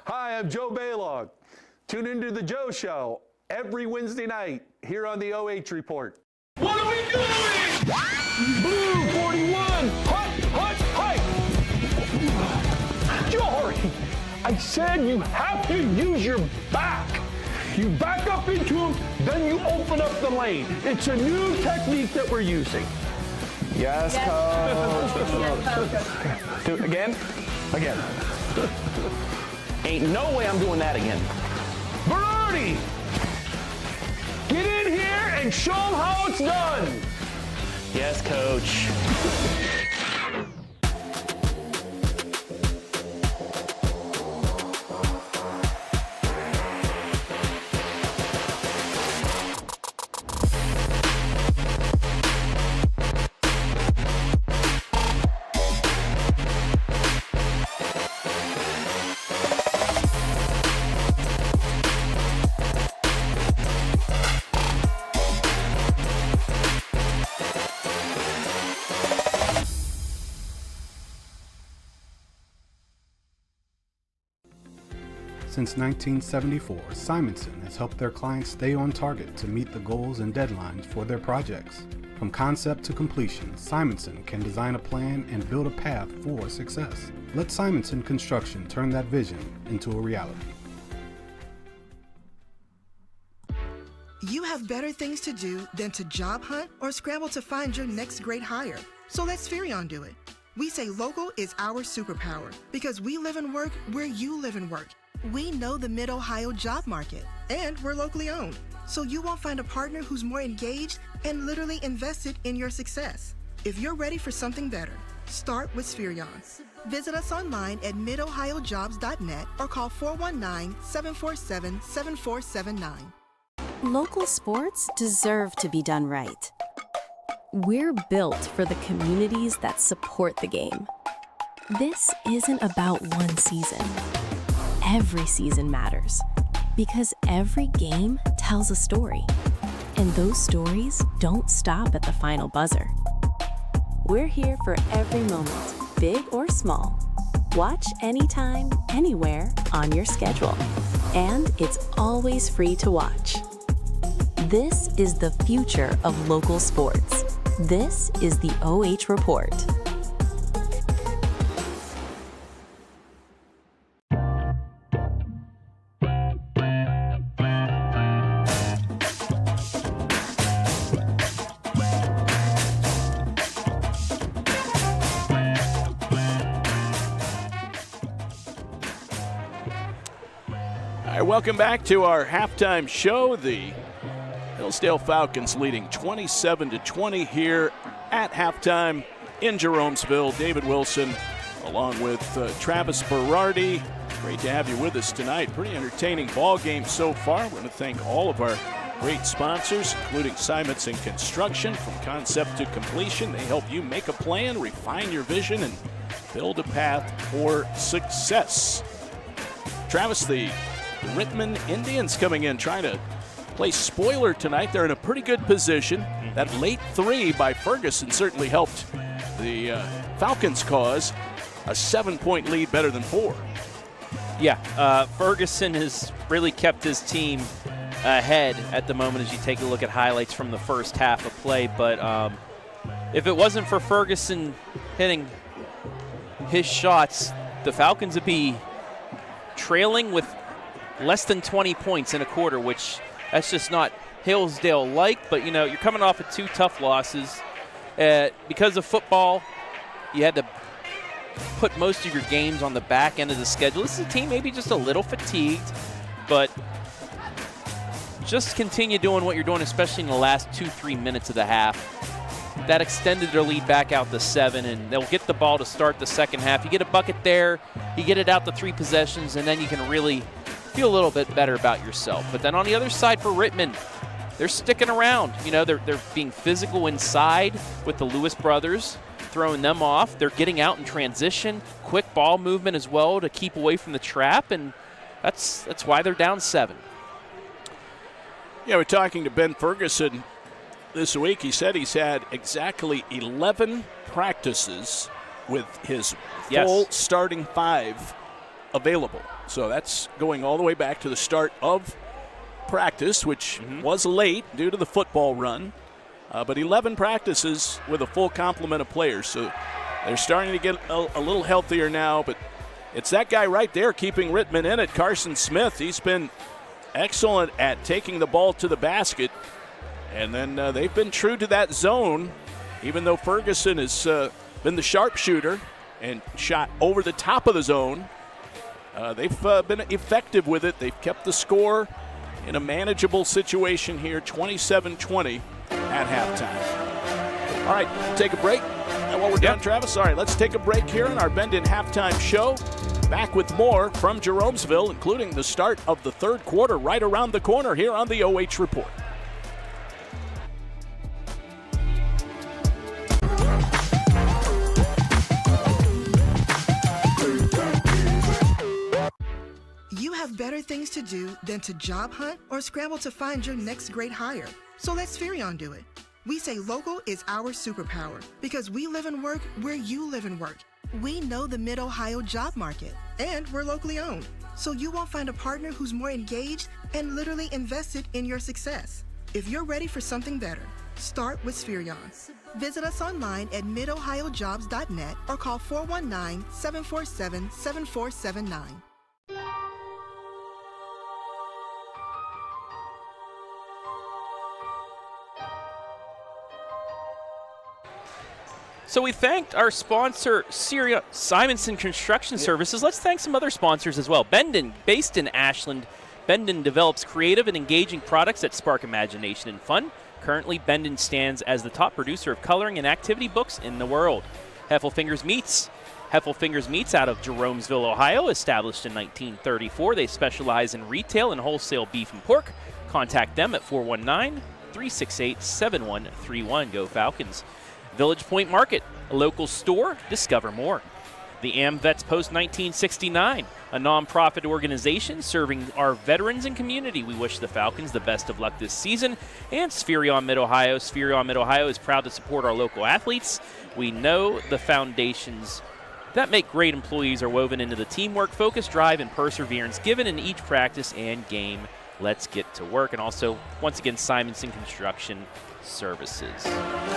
Hi, I'm Joe Baylog. Tune into The Joe Show every Wednesday night here on the OH Report. What are we doing? Blue 41, hut. Jory, I said you have to use your back. You back up into him, then you open up the lane. It's a new technique that we're using. Yes, coach. Do it again. Ain't no way I'm doing that again. Berardi, get in here and show them how it's done. Yes, coach. Since 1974, Simonson has helped their clients stay on target to meet the goals and deadlines for their projects. From concept to completion, Simonson can design a plan and build a path for success. Let Simonson Construction turn that vision into a reality. You have better things to do than to job hunt or scramble to find your next great hire. So let Spherion do it. We say local is our superpower because we live and work where you live and work. We know the Mid-Ohio job market, and we're locally owned, so you won't find a partner who's more engaged and literally invested in your success. If you're ready for something better, start with Spherion. Visit us online at midohiojobs.net or call 419-747-7479. Local sports deserve to be done right. We're built for the communities that support the game. This isn't about one season. Every season matters because every game tells tells a story. And those stories don't stop at the final buzzer. We're here for every moment, big or small. Watch anytime, anywhere, on your schedule. And it's always free to watch. This is the future of local sports. This is the OH Report. Welcome back to our halftime show. The Hillsdale Falcons leading 27-20 here at halftime in Jeromesville. David Wilson along with Travis Berardi. Great to have you with us tonight. Pretty entertaining ball game so far. We're going to thank all of our great sponsors, including Simonson Construction. From concept to completion, they help you make a plan, refine your vision, and build a path for success. Travis, the Rittman Indians coming in, trying to play spoiler tonight. They're in a pretty good position. That late three by Ferguson certainly helped the Falcons cause a 7-point lead, better than 4. Yeah, Ferguson has really kept his team ahead at the moment as you take a look at highlights from the first half of play. But if it wasn't for Ferguson hitting his shots, the Falcons would be trailing with less than 20 points in a quarter, which that's just not Hillsdale-like. But, you know, you're coming off of 2 tough losses. Because of football, you had to put most of your games on the back end of the schedule. This is a team maybe just a little fatigued, but just continue doing what you're doing, especially in the last 2-3 minutes of the half. That extended their lead back out to 7, and they'll get the ball to start the second half. You get a bucket there, you get it out to 3 possessions, and then you can really feel a little bit better about yourself. But then on the other side for Rittman, they're sticking around. You know, they're being physical inside with the Lewis brothers, throwing them off. They're getting out in transition, quick ball movement as well to keep away from the trap, and that's why they're down 7. Yeah, we're talking to Ben Ferguson this week. He said he's had exactly 11 practices with his full starting 5 available. So that's going all the way back to the start of practice, which was late due to the football run. But 11 practices with a full complement of players. So they're starting to get a little healthier now. But it's that guy right there keeping Rittman in it, Carson Smith. He's been excellent at taking the ball to the basket. And then they've been true to that zone, even though Ferguson has been the sharpshooter and shot over the top of the zone. They've been effective with it. They've kept the score in a manageable situation here, 27-20 at halftime. All right, take a break. And while we're done, Travis, all right, let's take a break here in our Bendon halftime show. Back with more from Jeromesville, including the start of the third quarter right around the corner here on the OH Report. You have better things to do than to job hunt or scramble to find your next great hire. So let Spherion do it. We say local is our superpower because we live and work where you live and work. We know the Mid-Ohio job market, and we're locally owned. So you won't find a partner who's more engaged and literally invested in your success. If you're ready for something better, start with Spherion. Visit us online at midohiojobs.net or call 419-747-7479. So we thanked our sponsor, Simonson Construction Services. Let's thank some other sponsors as well. Bendon, based in Ashland. Bendon develops creative and engaging products that spark imagination and fun. Currently, Bendon stands as the top producer of coloring and activity books in the world. Heffelfinger's Meats. Heffelfinger's Meats out of Jeromesville, Ohio, established in 1934. They specialize in retail and wholesale beef and pork. Contact them at 419-368-7131. Go Falcons. Village Point Market, a local store. Discover more. The AMVETS Post 1969, a nonprofit organization serving our veterans and community. We wish the Falcons the best of luck this season. And Spherion Mid-Ohio. Spherion Mid-Ohio is proud to support our local athletes. We know the foundations that make great employees are woven into the teamwork, focus, drive, and perseverance given in each practice and game. Let's get to work. And also, once again, Simonson Construction Services.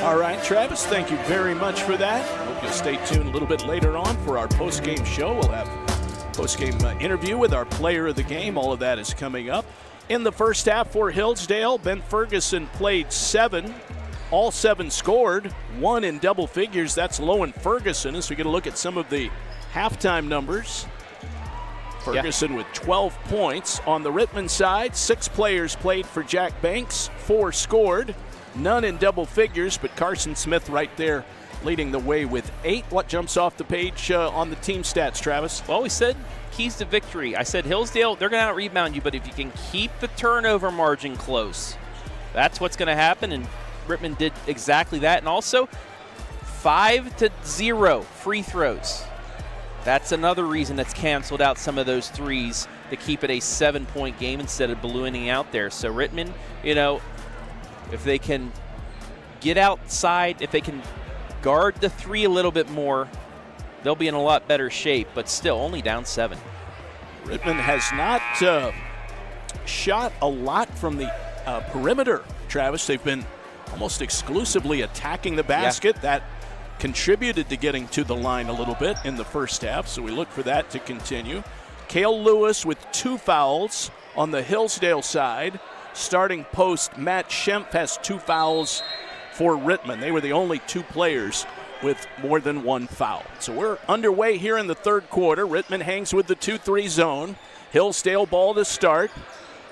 All right, Travis, thank you very much for that. Hope you'll stay tuned a little bit later on for our post-game show. We'll have post-game interview with our player of the game. All of that is coming up. In the first half for Hillsdale, Ben Ferguson played 7. All 7 scored, 1 in double figures. That's Lowen Ferguson as we get a look at some of the halftime numbers. Ferguson with 12 points. On the Rittman side, 6 players played for Jack Banks, 4 scored. None in double figures, but Carson Smith right there leading the way with 8. What jumps off the page on the team stats, Travis? Well, we said keys to victory. I said Hillsdale, they're going to out-rebound you, but if you can keep the turnover margin close, that's what's going to happen, and Rittman did exactly that. And also 5-0 free throws. That's another reason that's canceled out some of those threes to keep it a 7-point game instead of ballooning out there. So Rittman, you know, if they can get outside, if they can guard the 3 a little bit more, they'll be in a lot better shape, but still only down 7. Rittman has not shot a lot from the perimeter, Travis. They've been almost exclusively attacking the basket. That contributed to getting to the line a little bit in the first half, so we look for that to continue. Cale Lewis with 2 fouls on the Hillsdale side. Starting post, Matt Schempf has 2 fouls for Rittman. They were the only 2 players with more than 1 foul. So we're underway here in the third quarter. Rittman hangs with the 2-3 zone. Hillsdale ball to start.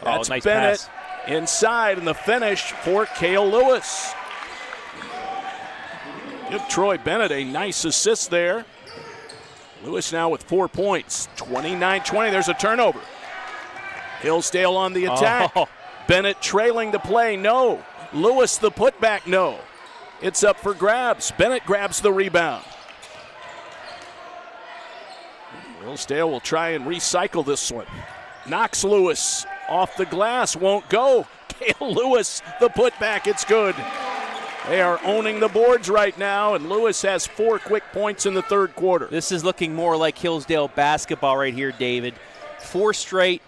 That's nice Bennett pass inside, and the finish for Cale Lewis. Give Troy Bennett a nice assist there. Lewis now with 4 points, 29-20. There's a turnover. Hillsdale on the attack. Oh. Bennett trailing the play, no. Lewis the putback, no. It's up for grabs. Bennett grabs the rebound. Hillsdale will try and recycle this one. Knocks Lewis off the glass, won't go. Cale Lewis, the putback, it's good. They are owning the boards right now, and Lewis has 4 quick points in the third quarter. This is looking more like Hillsdale basketball right here, David. 4 straight,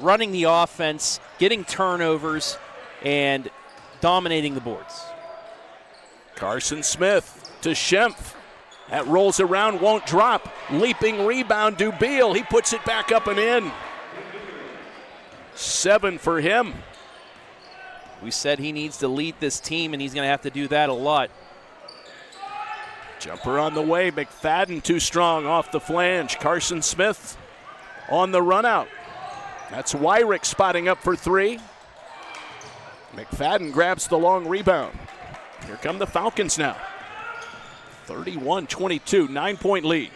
running the offense, getting turnovers, and dominating the boards. Carson Smith to Schempf. That rolls around, won't drop. Leaping rebound, Dubiel. He puts it back up and in. 7 for him. We said he needs to lead this team, and he's going to have to do that a lot. Jumper on the way. McFadden too strong off the flange. Carson Smith on the run out. That's Wyrick spotting up for 3. McFadden grabs the long rebound. Here come the Falcons now. 31-22, 9-point lead.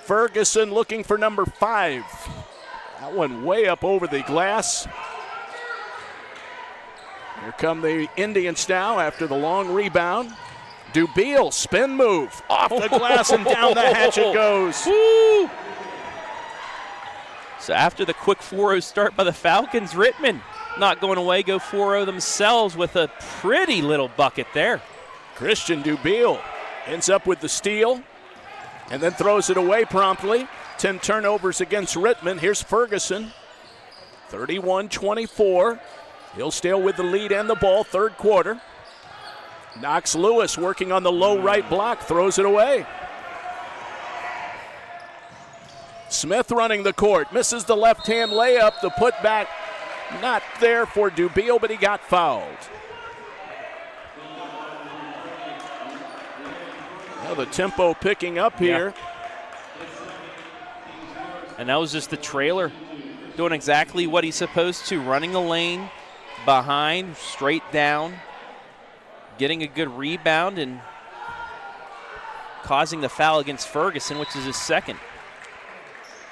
Ferguson looking for number 5. That one way up over the glass. Here come the Indians now after the long rebound. Dubiel, spin move, off the glass and down the hatch it goes. Woo! So after the quick 4-0 start by the Falcons, Rittman not going away, go 4-0 themselves with a pretty little bucket there. Christian Dubiel ends up with the steal and then throws it away promptly. 10 turnovers against Rittman. Here's Ferguson, 31-24. Hillsdale with the lead and the ball, third quarter. Knox Lewis working on the low right block, throws it away. Smith running the court, misses the left-hand layup. The putback not there for Dubiel, but he got fouled. Now the tempo picking up here. And that was just the trailer doing exactly what he's supposed to, running the lane behind, straight down, getting a good rebound and causing the foul against Ferguson, which is his second.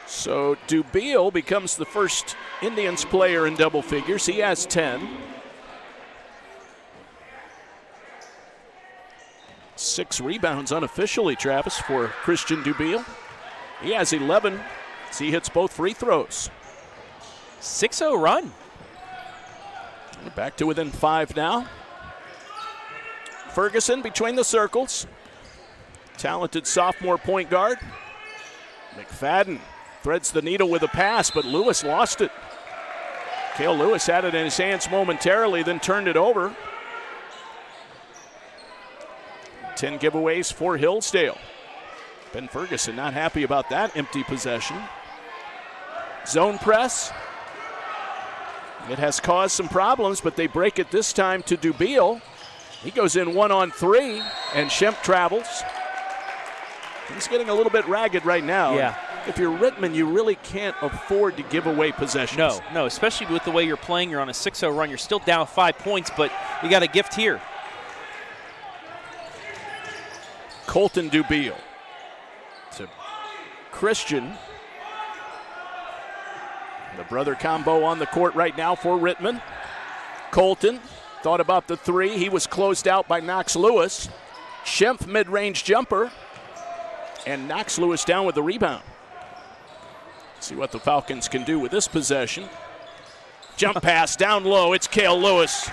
So Dubiel becomes the first Indians player in double figures. He has 10. 6 rebounds unofficially, Travis, for Christian Dubiel. He has 11 as he hits both free throws. 6-0 run. Back to within 5 now. Ferguson between the circles. Talented sophomore point guard. McFadden threads the needle with a pass, but Lewis lost it. Cale Lewis had it in his hands momentarily, then turned it over. 10 giveaways for Hillsdale. Ben Ferguson not happy about that empty possession. Zone press. It has caused some problems, but they break it this time to Dubiel. He goes in 1-on-3, and Schemp travels. He's getting a little bit ragged right now. Yeah. If you're Rittman, you really can't afford to give away possessions. No, especially with the way you're playing. You're on a 6-0 run. You're still down 5 points, but you got a gift here. Colton Dubiel to Christian. The brother combo on the court right now for Rittman. Colton thought about the 3. He was closed out by Knox Lewis. Schemp mid-range jumper. And knocks Lewis down with the rebound. See what the Falcons can do with this possession. Jump pass down low. It's Cale Lewis.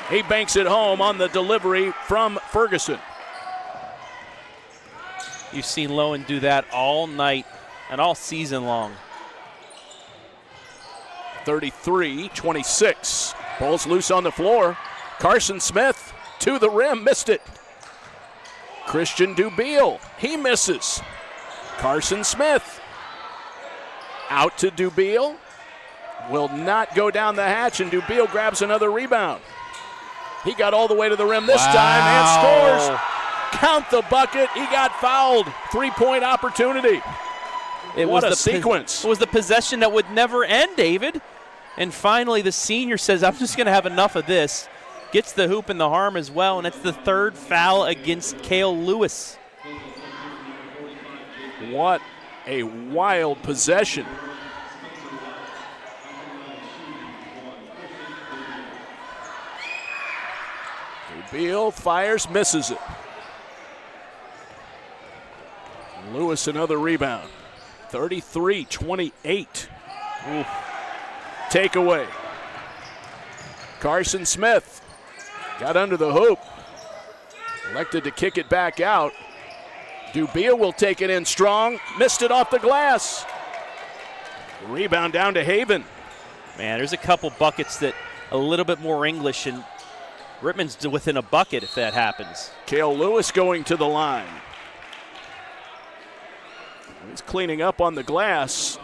He banks it home on the delivery from Ferguson. You've seen Lowen do that all night and all season long. 33-26. Ball's loose on the floor. Carson Smith to the rim, missed it. Christian Dubiel, he misses. Carson Smith out to Dubiel. Will not go down the hatch, and Dubiel grabs another rebound. He got all the way to the rim this time and scores. Count the bucket. He got fouled. 3-point opportunity. What a sequence. It was the possession that would never end, David. And finally, the senior says, I'm just going to have enough of this. Gets the hoop and the harm as well, and it's the 3rd foul against Cale Lewis. What a wild possession. Dubiel fires, misses it. Lewis another rebound. 33-28. Takeaway. Carson Smith got under the hoop. Elected to kick it back out. Dubiel will take it in strong. Missed it off the glass. Rebound down to Haven. Man, there's a couple buckets that a little bit more English, and Rittman's within a bucket if that happens. Cale Lewis going to the line. He's cleaning up on the glass.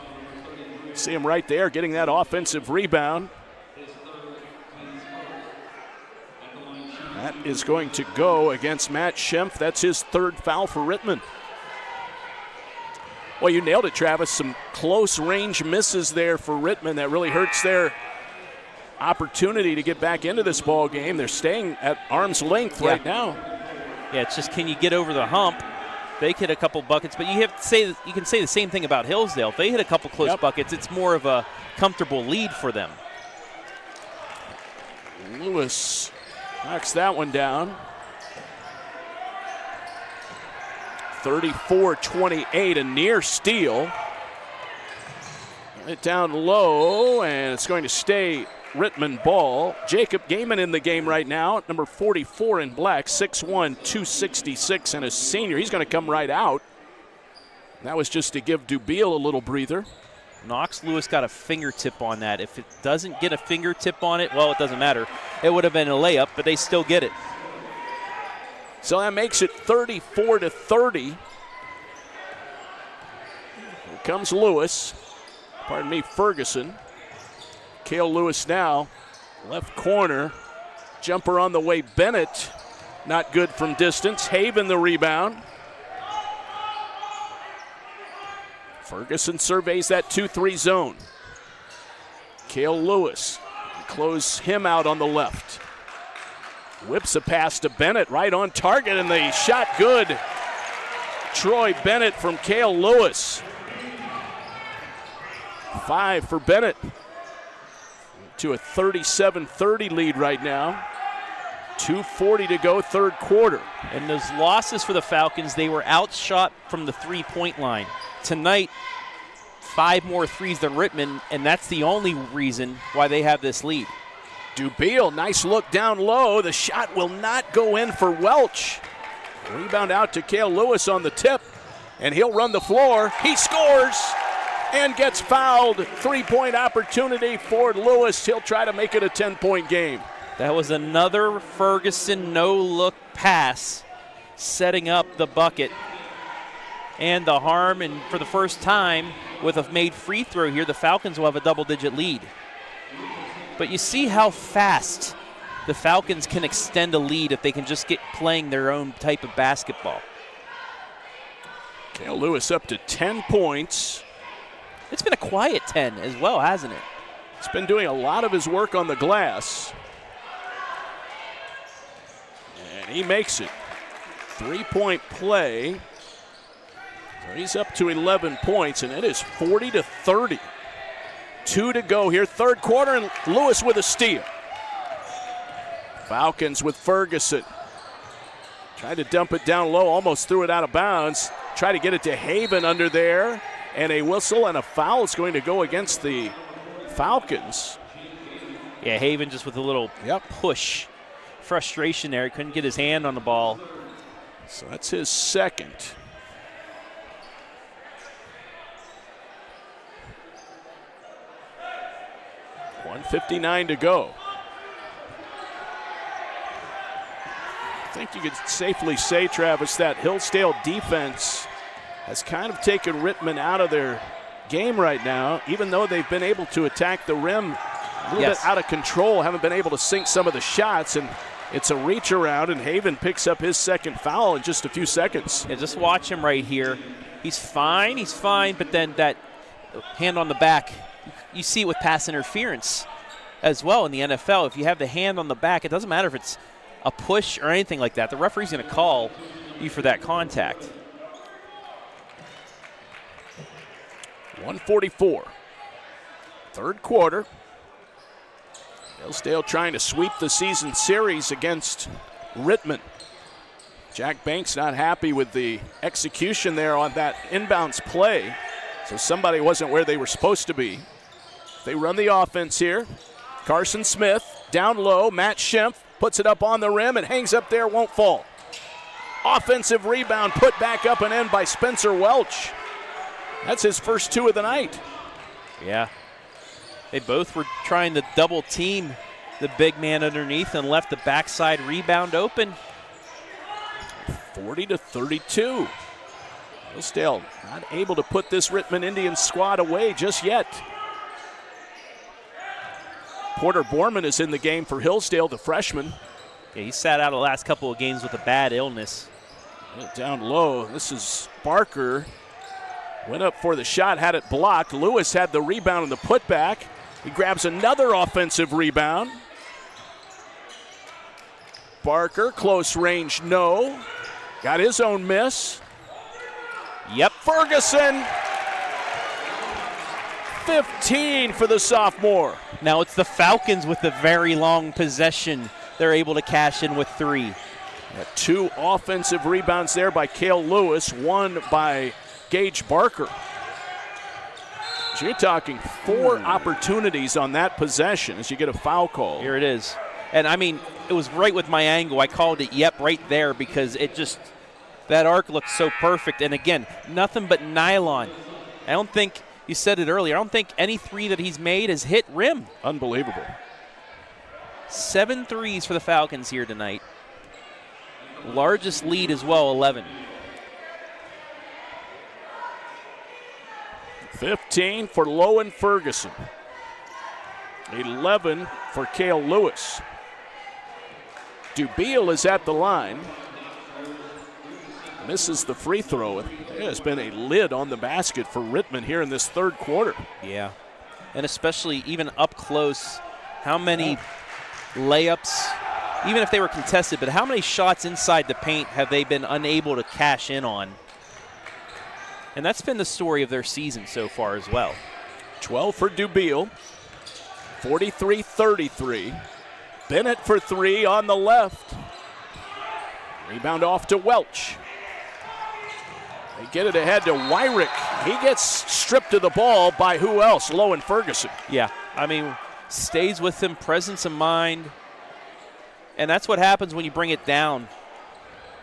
See him right there getting that offensive rebound. That is going to go against Matt Schemp. That's his 3rd foul for Rittman. Well, you nailed it, Travis. Some close range misses there for Rittman that really hurts their opportunity to get back into this ball game. They're staying at arm's length right now. Yeah, it's just, can you get over the hump? They hit a couple buckets, but you can say the same thing about Hillsdale. If they hit a couple close buckets, it's more of a comfortable lead for them. Lewis knocks that one down. 34-28, a near steal. It down low, and it's going to stay Rittman ball. Jacob Gaiman in the game right now, number 44 in black, 6'1", 266, and a senior. He's going to come right out. That was just to give Dubiel a little breather. Knox Lewis got a fingertip on that. If it doesn't get a fingertip on it, well, it doesn't matter. It would have been a layup, but they still get it. So that makes it 34-30. Here comes Lewis. Pardon me, Ferguson. Cale Lewis now, left corner. Jumper on the way, Bennett. Not good from distance. Haven the rebound. Ferguson surveys that 2-3 zone. Cale Lewis, close him out on the left. Whips a pass to Bennett, right on target, and the shot good. Troy Bennett from Cale Lewis. 5 for Bennett. To a 37-30 lead right now. 2:40 to go, third quarter. And those losses for the Falcons, they were outshot from the three-point line. Tonight, 5 more threes than Rittman, and that's the only reason why they have this lead. Dubiel, nice look down low. The shot will not go in for Welch. Rebound out to Cale Lewis on the tip, and he'll run the floor. He scores and gets fouled. Three-point opportunity for Lewis. He'll try to make it a 10-point game. That was another Ferguson no-look pass, setting up the bucket. And the harm, and for the first time with a made free throw here, the Falcons will have a double-digit lead. But you see how fast the Falcons can extend a lead if they can just get playing their own type of basketball. Cale Lewis up to 10 points. It's been a quiet 10 as well, hasn't it? He's been doing a lot of his work on the glass. And he makes it. 3-point play. So he's up to 11 points, and it is 40-30. 2 to go here, third quarter, and Lewis with a steal. Falcons with Ferguson. Tried to dump it down low, almost threw it out of bounds. Try to get it to Haven under there, and a whistle and a foul is going to go against the Falcons. Yeah, Haven just with a little push. Frustration there. He couldn't get his hand on the ball. So that's his second. .159 to go. I think you could safely say, Travis, that Hillsdale defense has kind of taken Rittman out of their game right now, even though they've been able to attack the rim a little bit out of control, haven't been able to sink some of the shots, and it's a reach around, and Haven picks up his second foul in just a few seconds. Yeah, just watch him right here. He's fine, but then that hand on the back, you see it with pass interference as well in the NFL. If you have the hand on the back, it doesn't matter if it's a push or anything like that. The referee's going to call you for that contact. 1:44. Third quarter. Hillsdale trying to sweep the season series against Rittman. Jack Banks not happy with the execution there on that inbounds play. So somebody wasn't where they were supposed to be. They run the offense here. Carson Smith down low. Matt Schimpf puts it up on the rim and hangs up there, won't fall. Offensive rebound put back up and in by Spencer Welch. That's his first 2 of the night. Yeah. They both were trying to double team the big man underneath and left the backside rebound open. 40-32. Hillsdale not able to put this Rittman Indians squad away just yet. Porter Borman is in the game for Hillsdale, the freshman. Yeah, he sat out the last couple of games with a bad illness. Down low, this is Barker. Went up for the shot, had it blocked. Lewis had the rebound and the putback. He grabs another offensive rebound. Barker, close range, no. Got his own miss. Yep. Ferguson. 15 for the sophomore. Now it's the Falcons with the very long possession. They're able to cash in with 3. 2 offensive rebounds there by Cale Lewis, 1 by Gage Barker. So you're talking 4 opportunities on that possession as you get a foul call. Here it is. And I mean, it was right with my angle. I called it right there because it just, that arc looked so perfect. And again, nothing but nylon. I don't think, you said it earlier, I don't think any 3 that he's made has hit rim. Unbelievable. 7 threes for the Falcons here tonight. Largest lead as well, 11. 15 for Lowen Ferguson. 11 for Cale Lewis. Dubiel is at the line. Misses the free throw. There's been a lid on the basket for Rittman here in this third quarter. Yeah, and especially even up close, how many layups, even if they were contested, but how many shots inside the paint have they been unable to cash in on? And that's been the story of their season so far as well. 12 for Dubiel, 43-33. Bennett for three on the left. Rebound off to Welch. They get it ahead to Wyrick. He gets stripped of the ball by who else? Lowen Ferguson. Yeah, I mean, stays with him, presence of mind. And that's what happens when you bring it down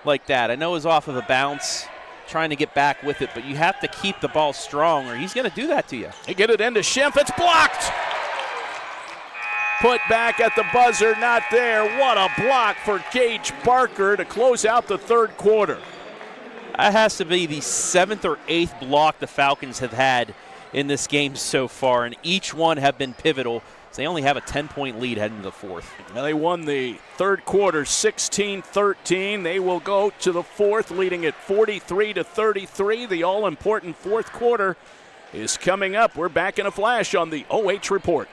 like that. I know it was off of a bounce, trying to get back with it, but you have to keep the ball strong or he's going to do that to you. They get it into Schimpf. It's blocked. Put back at the buzzer, not there. What a block for Gage Barker to close out the third quarter. That has to be the 7th or 8th block the Falcons have had in this game so far, and each one have been pivotal. So they only have a 10-point lead heading to the fourth. Now they won the third quarter 16-13. They will go to the fourth, leading at 43-33. The all-important fourth quarter is coming up. We're back in a flash on the OH Report.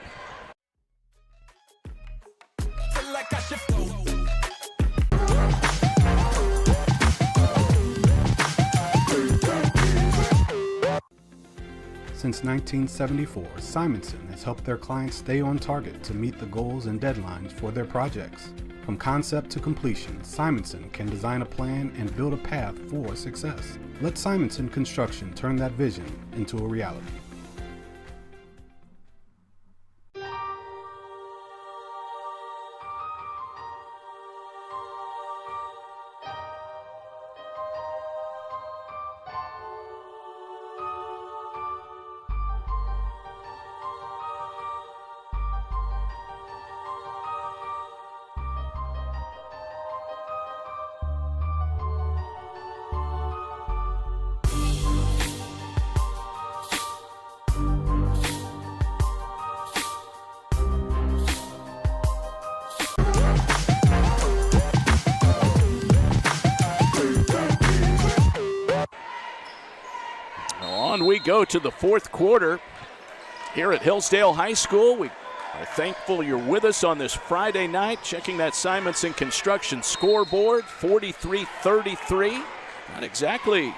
Since 1974, Simonson has helped their clients stay on target to meet the goals and deadlines for their projects. From concept to completion, Simonson can design a plan and build a path for success. Let Simonson Construction turn that vision into a reality. On we go to the fourth quarter here at Hillsdale High School. We are thankful you're with us on this Friday night, checking that Simonson Construction scoreboard, 43-33. Not exactly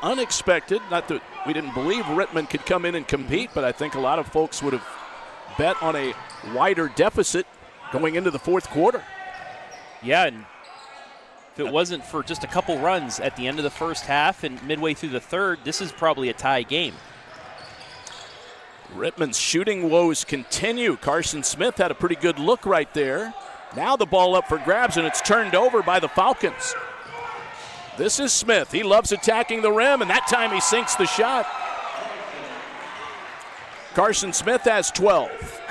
unexpected. Not that we didn't believe Rittman could come in and compete, but I think a lot of folks would have bet on a wider deficit going into the fourth quarter. Yeah, and if it wasn't for just a couple runs at the end of the first half and midway through the third, this is probably a tie game. Rittman's shooting woes continue. Carson Smith had a pretty good look right there. Now the ball up for grabs, and it's turned over by the Falcons. This is Smith. He loves attacking the rim, and that time he sinks the shot. Carson Smith has 12.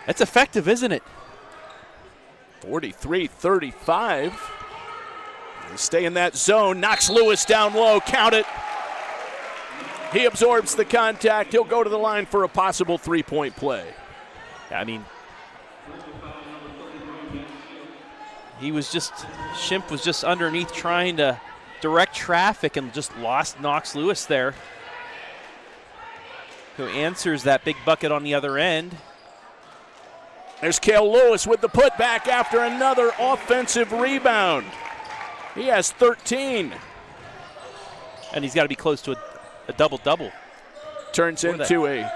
That's effective, isn't it? 43-35. They stay in that zone. Knocks Lewis down low. Count it. He absorbs the contact. He'll go to the line for a possible three-point play. I mean, Schimpf was just underneath trying to direct traffic and just lost Knox Lewis there, who answers that big bucket on the other end. There's Cale Lewis with the putback after another offensive rebound. He has 13. And he's got to be close to a double-double. Turns into a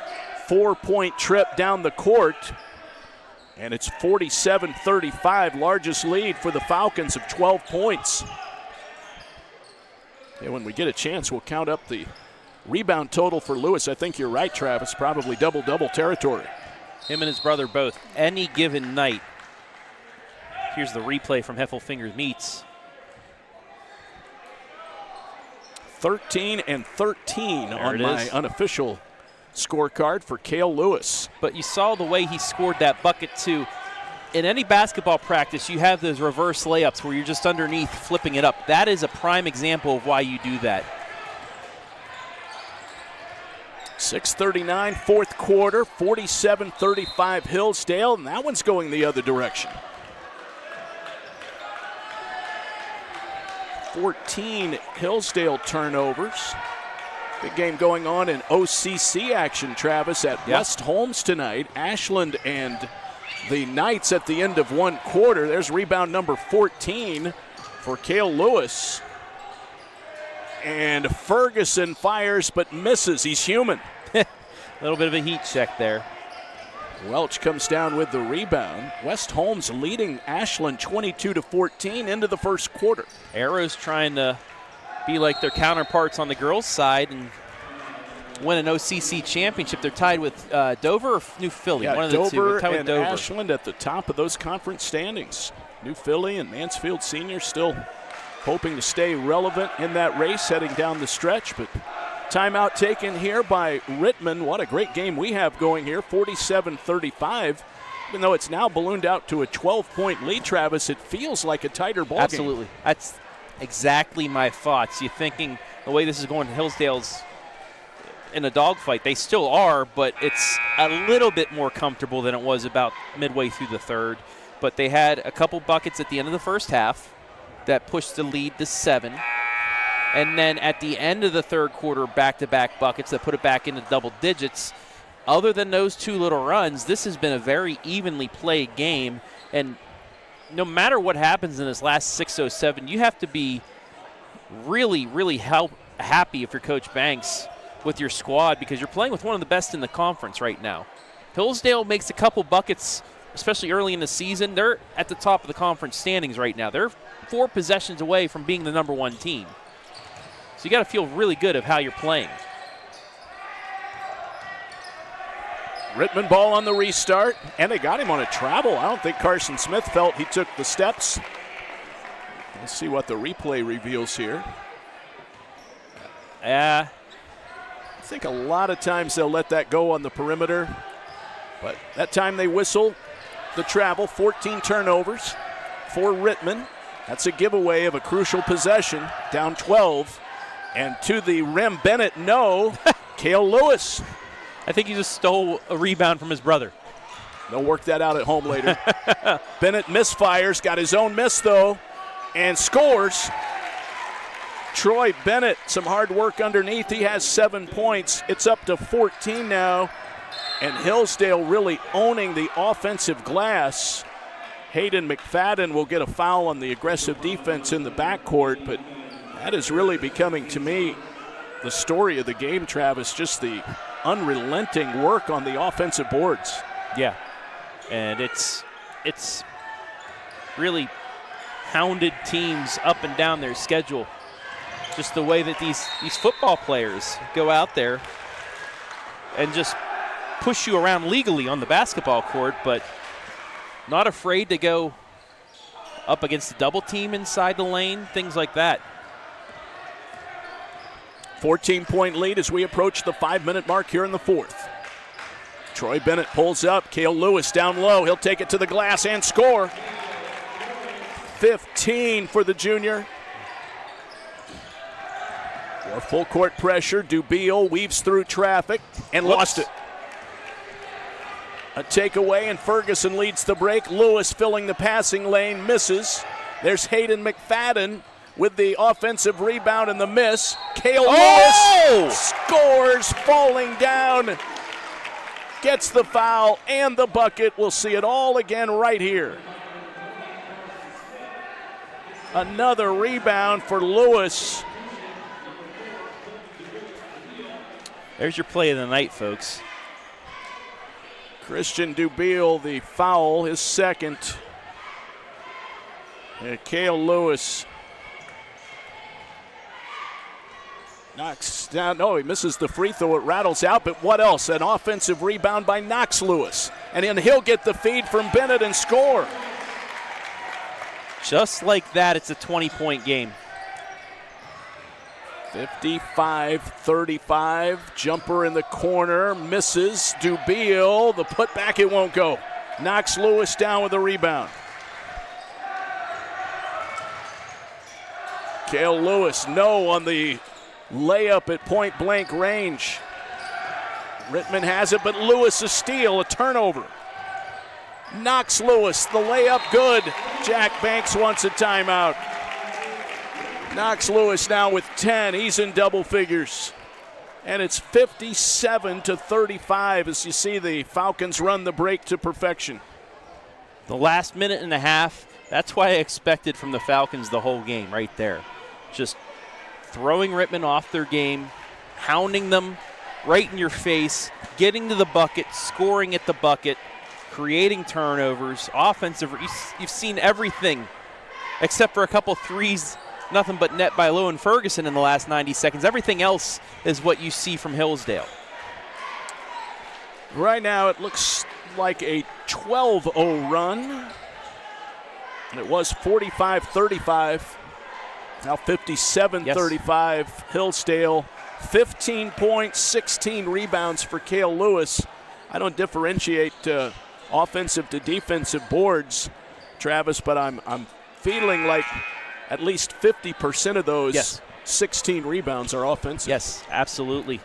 4-point trip down the court. And it's 47-35, largest lead for the Falcons of 12 points. And when we get a chance, we'll count up the rebound total for Lewis. I think you're right, Travis, probably double-double territory. Him and his brother both, any given night. Here's the replay from Heffelfinger's meets. 13 and 13 there on my unofficial scorecard for Cale Lewis. But you saw the way he scored that bucket too. In any basketball practice, you have those reverse layups where you're just underneath flipping it up. That is a prime example of why you do that. 6:39, fourth quarter, 47-35 Hillsdale, and that one's going the other direction. 14 Hillsdale turnovers. Big game going on in OCC action, Travis, at West Holmes tonight. Ashland and the Knights at the end of one quarter. There's rebound number 14 for Cale Lewis. And Ferguson fires but misses. He's human. A little bit of a heat check there. Welch comes down with the rebound. West Holmes leading Ashland 22-14 into the first quarter. Arrow's trying to be like their counterparts on the girls' side and win an OCC championship. They're tied with Dover or New Philly. Yeah, one of the two. Dover They're tied and with Dover. Ashland at the top of those conference standings. New Philly and Mansfield Senior still hoping to stay relevant in that race heading down the stretch, but timeout taken here by Rittman. What a great game we have going here, 47-35. Even though it's now ballooned out to a 12-point lead, Travis, it feels like a tighter ball Absolutely. game. That's exactly my thoughts. You're thinking the way this is going, Hillsdale's in a dogfight. They still are, but it's a little bit more comfortable than it was about midway through the third. But they had a couple buckets at the end of the first half that pushed the lead to 7. And then at the end of the third quarter, back-to-back buckets that put it back into double digits. Other than those two little runs, this has been a very evenly played game. And no matter what happens in this last 6:07, you have to be really, really happy if you're Coach Banks with your squad, because you're playing with one of the best in the conference right now. Hillsdale makes a couple buckets, especially early in the season. They're at the top of the conference standings right now. They're 4 possessions away from being the number 1 team. So you got to feel really good of how you're playing. Rittman ball on the restart, and they got him on a travel. I don't think Carson Smith felt he took the steps. Let's see what the replay reveals here. I think a lot of times they'll let that go on the perimeter, but that time they whistle the travel. 14 turnovers for Rittman. That's a giveaway of a crucial possession, down 12. And to the rim, Bennett, no. Cale Lewis. I think he just stole a rebound from his brother. They'll work that out at home later. Bennett misfires, got his own miss though, and scores. Troy Bennett, some hard work underneath. He has 7 points. It's up to 14 now. And Hillsdale really owning the offensive glass. Hayden McFadden will get a foul on the aggressive defense in the backcourt, but that is really becoming, to me, the story of the game, Travis, just the unrelenting work on the offensive boards. Yeah, and it's really hounded teams up and down their schedule. Just the way that these football players go out there and just push you around legally on the basketball court, but not afraid to go up against the double team inside the lane, things like that. 14-point lead as we approach the 5-minute mark here in the fourth. Troy Bennett pulls up. Cale Lewis down low. He'll take it to the glass and score. 15 for the junior. More full court pressure. Dubiel weaves through traffic and lost it. A takeaway, and Ferguson leads the break. Lewis filling the passing lane, misses. There's Hayden McFadden with the offensive rebound and the miss. Cale Lewis scores, falling down. Gets the foul and the bucket. We'll see it all again right here. Another rebound for Lewis. There's your play of the night, folks. Christian Dubiel, the foul, his second. And Cale Lewis knocks down. No, he misses the free throw. It rattles out, but what else? An offensive rebound by Knox Lewis. And then he'll get the feed from Bennett and score. Just like that, it's a 20-point game. 55-35. Jumper in the corner. Misses. Dubiel. The putback, it won't go. Knocks Lewis down with a rebound. Cale Lewis, no on the layup at point-blank range. Rittman has it, but Lewis a steal, a turnover. Knocks Lewis, the layup good. Jack Banks wants a timeout. Knox Lewis now with 10. He's in double figures. And it's 57-35 as you see the Falcons run the break to perfection. The last minute and a half, that's why I expected from the Falcons the whole game right there. Just throwing Rittman off their game, hounding them right in your face, getting to the bucket, scoring at the bucket, creating turnovers, offensive. You've seen everything except for a couple threes, nothing but net by Lowe and Ferguson in the last 90 seconds. Everything else is what you see from Hillsdale. Right now it looks like a 12-0 run. And it was 45-35. Now 57-35. Hillsdale, 15 points, 16 rebounds for Cale Lewis. I don't differentiate offensive to defensive boards, Travis, but I'm feeling like at least 50% of those 16 rebounds are offensive. Yes, absolutely.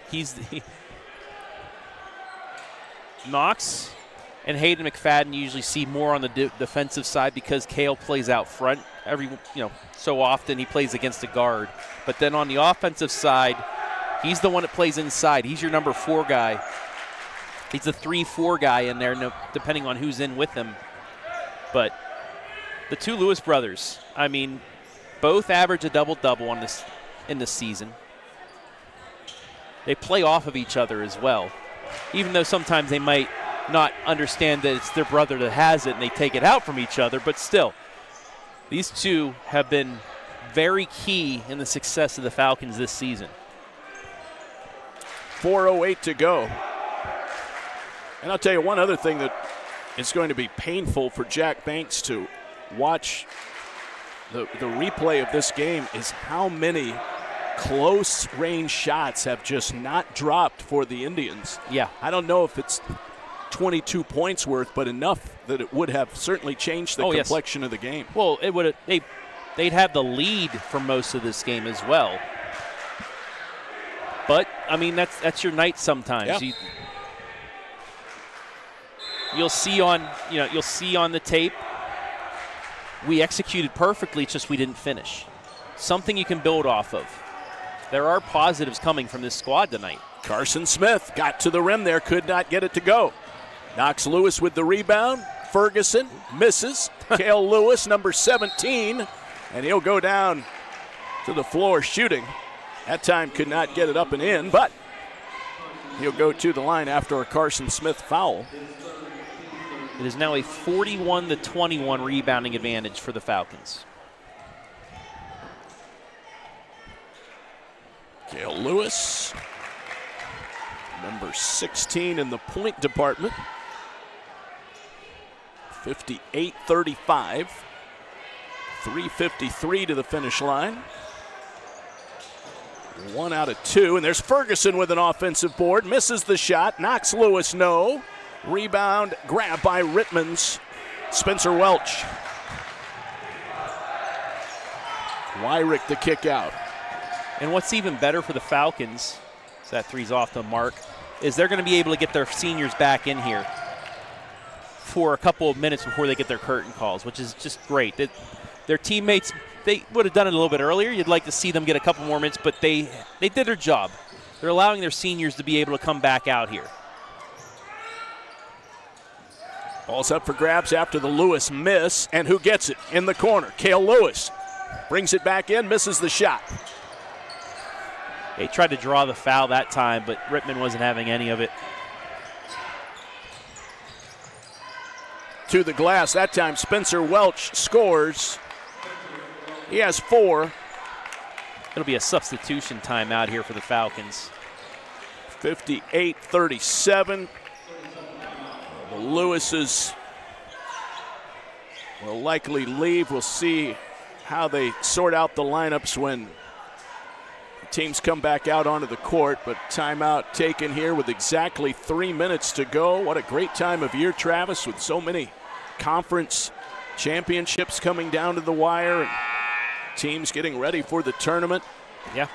Knox and Hayden McFadden usually see more on the defensive side because Cale plays out front. So often he plays against a guard. But then on the offensive side, he's the one that plays inside. He's your number 4 guy. He's the 3-4 guy in there, depending on who's in with him. But the two Lewis brothers, I mean, both average a double-double in this season. They play off of each other as well, even though sometimes they might not understand that it's their brother that has it and they take it out from each other. But still, these two have been very key in the success of the Falcons this season. 4:08 to go. And I'll tell you one other thing that is going to be painful for Jack Banks to watch the replay of this game is how many close range shots have just not dropped for the Indians. Yeah. I don't know if it's 22 points worth, but enough that it would have certainly changed the complexion of the game. Well, it would. They'd have the lead for most of this game as well. But I mean, that's your night sometimes. Yeah. You'll see on the tape. We executed perfectly, it's just we didn't finish. Something you can build off of. There are positives coming from this squad tonight. Carson Smith got to the rim there, could not get it to go. Knox Lewis with the rebound. Ferguson misses. Cale Lewis, number 17, and he'll go down to the floor shooting. That time could not get it up and in, but he'll go to the line after a Carson Smith foul. It is now a 41-21 rebounding advantage for the Falcons. Cale Lewis, number 16 in the point department. 58-35. 3:53 to the finish line. 1 out of 2, and there's Ferguson with an offensive board. Misses the shot. Knox Lewis, no. Rebound grab by Rittman's Spencer Welch. Wyrick the kick out. And what's even better for the Falcons, so that three's off the mark, is they're going to be able to get their seniors back in here for a couple of minutes before they get their curtain calls, which is just great. Their teammates, they would have done it a little bit earlier. You'd like to see them get a couple more minutes, but they did their job. They're allowing their seniors to be able to come back out here. Ball's up for grabs after the Lewis miss, and who gets it in the corner? Cale Lewis brings it back in, misses the shot. They tried to draw the foul that time, but Rittman wasn't having any of it. To the glass, that time Spencer Welch scores. He has 4. It'll be a substitution timeout here for the Falcons. 58-37. The Lewises will likely leave. We'll see how they sort out the lineups when the teams come back out onto the court. But timeout taken here with exactly 3 minutes to go. What a great time of year, Travis, with so many conference championships coming down to the wire and teams getting ready for the tournament. Yeah.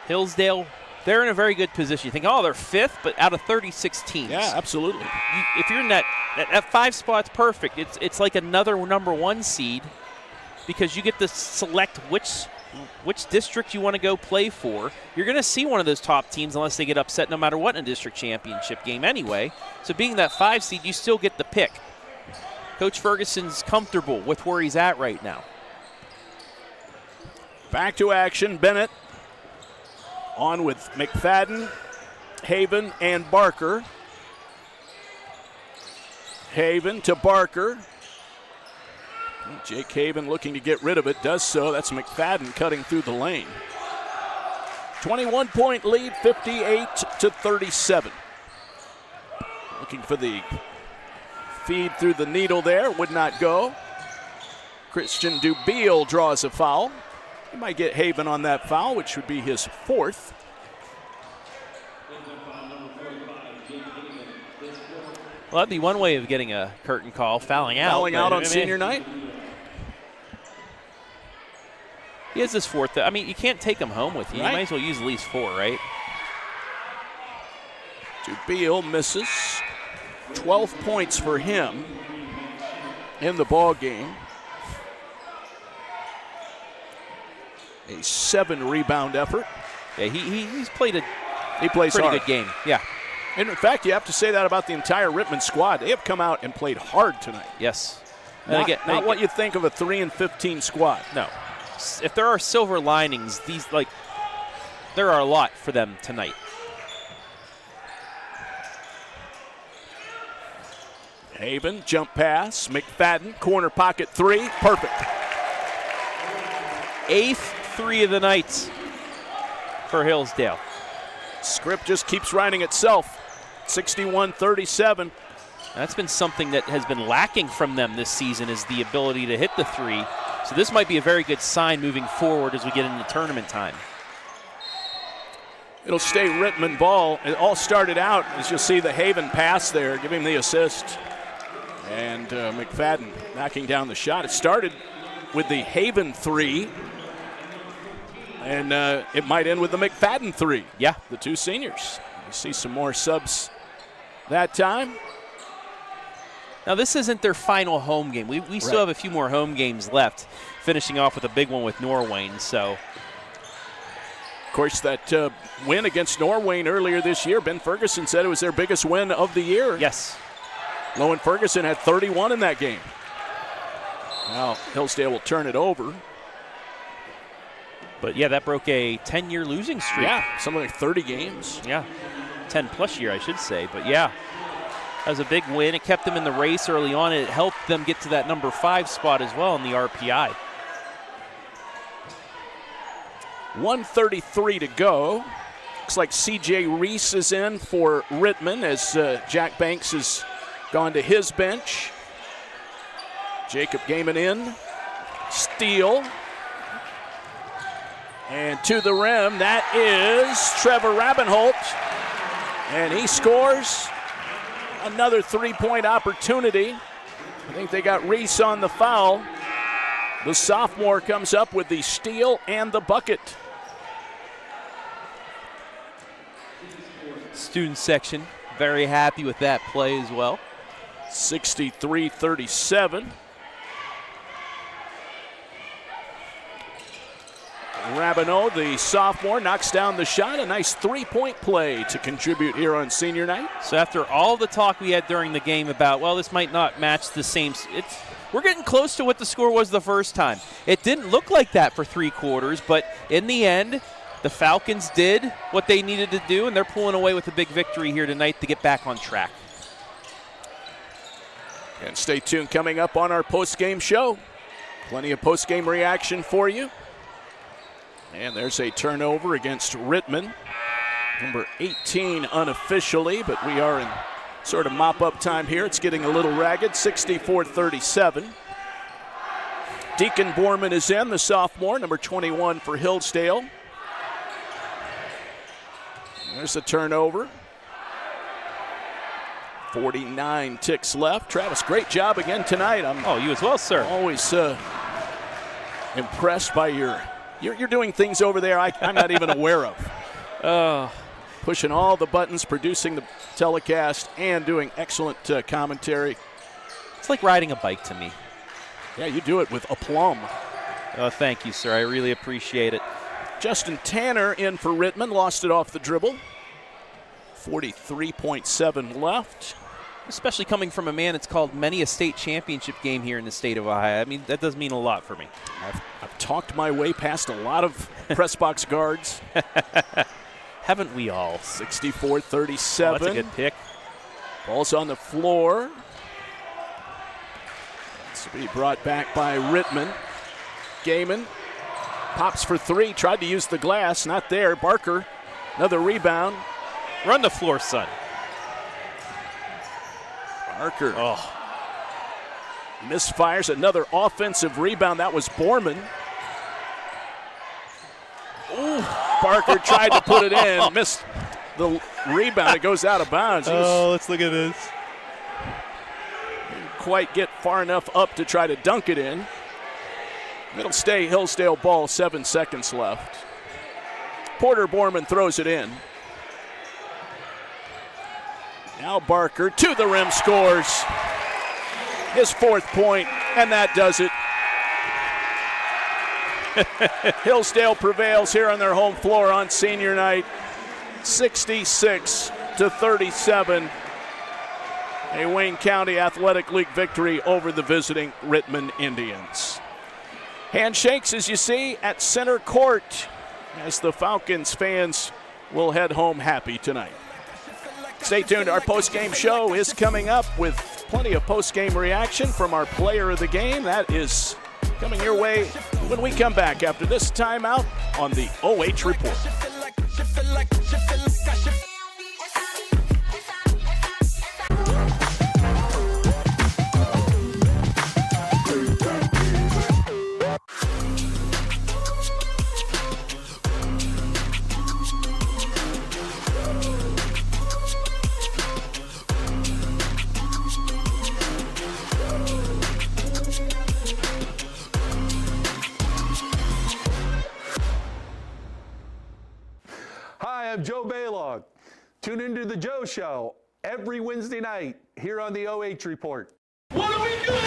Hillsdale, they're in a very good position. You think, oh, they're 5th, but out of 36 teams. Yeah, absolutely. If you're in that 5 spot's perfect. It's like another number 1 seed because you get to select which district you want to go play for. You're going to see one of those top teams unless they get upset no matter what in a district championship game anyway. So being that 5 seed, you still get the pick. Coach Ferguson's comfortable with where he's at right now. Back to action. Bennett on with McFadden. Haven and Barker. Haven to Barker. Jake Haven looking to get rid of it, does so. That's McFadden cutting through the lane. 21-point lead, 58-37. Looking for the feed through the needle there, would not go. Christian Dubiel draws a foul. He might get Haven on that foul, which would be his 4th. Well, that'd be one way of getting a curtain call, fouling out. Fouling out on senior night? He has his 4th. I mean, you can't take him home with you. Right. You might as well use at least 4, right? Dubiel misses. 12 points for him in the ball game. A 7-rebound effort. Yeah, he's played a plays pretty hard. good game. Yeah. And in fact, you have to say that about the entire Rittman squad. They have come out and played hard tonight. Yes. Not what you think of a 3-15 squad. No. If there are silver linings, there are a lot for them tonight. Haven, jump pass, McFadden, corner pocket 3, perfect. 8th 3 of the night for Hillsdale. Script just keeps writing itself. 61-37. That's been something that has been lacking from them this season, is the ability to hit the 3. So this might be a very good sign moving forward as we get into tournament time. It'll stay Rittman ball. It all started out, as you'll see the Haven pass there, giving the assist. And McFadden knocking down the shot. It started with the Haven 3. And it might end with the McFadden 3. Yeah. The 2 seniors. You see some more subs that time. Now, this isn't their final home game. We still have a few more home games left, finishing off with a big one with Norwayne. So, of course, that win against Norwayne earlier this year, Ben Ferguson said it was their biggest win of the year. Yes. Lowen Ferguson had 31 in that game. Now, Hillsdale will turn it over. But, yeah, that broke a 10-year losing streak. Yeah, something like 30 games. Yeah, 10-plus year, I should say. But, yeah, that was a big win. It kept them in the race early on. It helped them get to that number 5 spot as well in the RPI. 1:33 to go. Looks like C.J. Reese is in for Rittman as Jack Banks has gone to his bench. Jacob Gaiman in. Steal. And to the rim, that is Trevor Rabenholt. And he scores another 3-point opportunity. I think they got Reese on the foul. The sophomore comes up with the steal and the bucket. Student section very happy with that play as well. 63-37. Rabineau, the sophomore, knocks down the shot. A nice 3-point play to contribute here on senior night. So after all the talk we had during the game about, well, this might not match the same, we're getting close to what the score was the first time. It didn't look like that for 3 quarters, but in the end, the Falcons did what they needed to do, and they're pulling away with a big victory here tonight to get back on track. And stay tuned, coming up on our post-game show. Plenty of post-game reaction for you. And there's a turnover against Rittman. Number 18 unofficially, but we are in sort of mop-up time here. It's getting a little ragged, 64-37. Deacon Borman is in, the sophomore, number 21 for Hillsdale. There's a turnover. 49 ticks left. Travis, great job again tonight. You as well, sir. Always impressed by you're doing things over there I'm not even aware of. Pushing all the buttons, producing the telecast, and doing excellent commentary. It's like riding a bike to me. Yeah, you do it with aplomb. Oh, thank you, sir. I really appreciate it. Justin Tanner in for Rittman, lost it off the dribble. 43.7 left. Especially coming from a man that's called many a state championship game here in the state of Ohio. I mean, that does mean a lot for me. I've talked my way past a lot of press box guards. Haven't we all? 64-37. Oh, that's a good pick. Ball's on the floor. It's to be brought back by Rittman. Gaiman pops for three, tried to use the glass, not there. Barker, another rebound. Run the floor, son. Barker Oh, misfires, another offensive rebound. That was Borman. Ooh, Barker tried to put it in, missed the rebound. It goes out of bounds. let's look at this. Didn't quite get far enough up to try to dunk it in. It'll stay Hillsdale ball, 7 seconds left. Porter Borman throws it in. Now Barker to the rim, scores his 4th point, and that does it. Hillsdale prevails here on their home floor on senior night, 66-37. A Wayne County Athletic League victory over the visiting Rittman Indians. Handshakes, as you see, at center court as the Falcons fans will head home happy tonight. Stay tuned. Our post-game show is coming up with plenty of post-game reaction from our player of the game. That is coming your way when we come back after this timeout on the OH Report. Hi, I'm Joe Baylog. Tune into The Joe Show every Wednesday night here on the OH Report. What are we doing?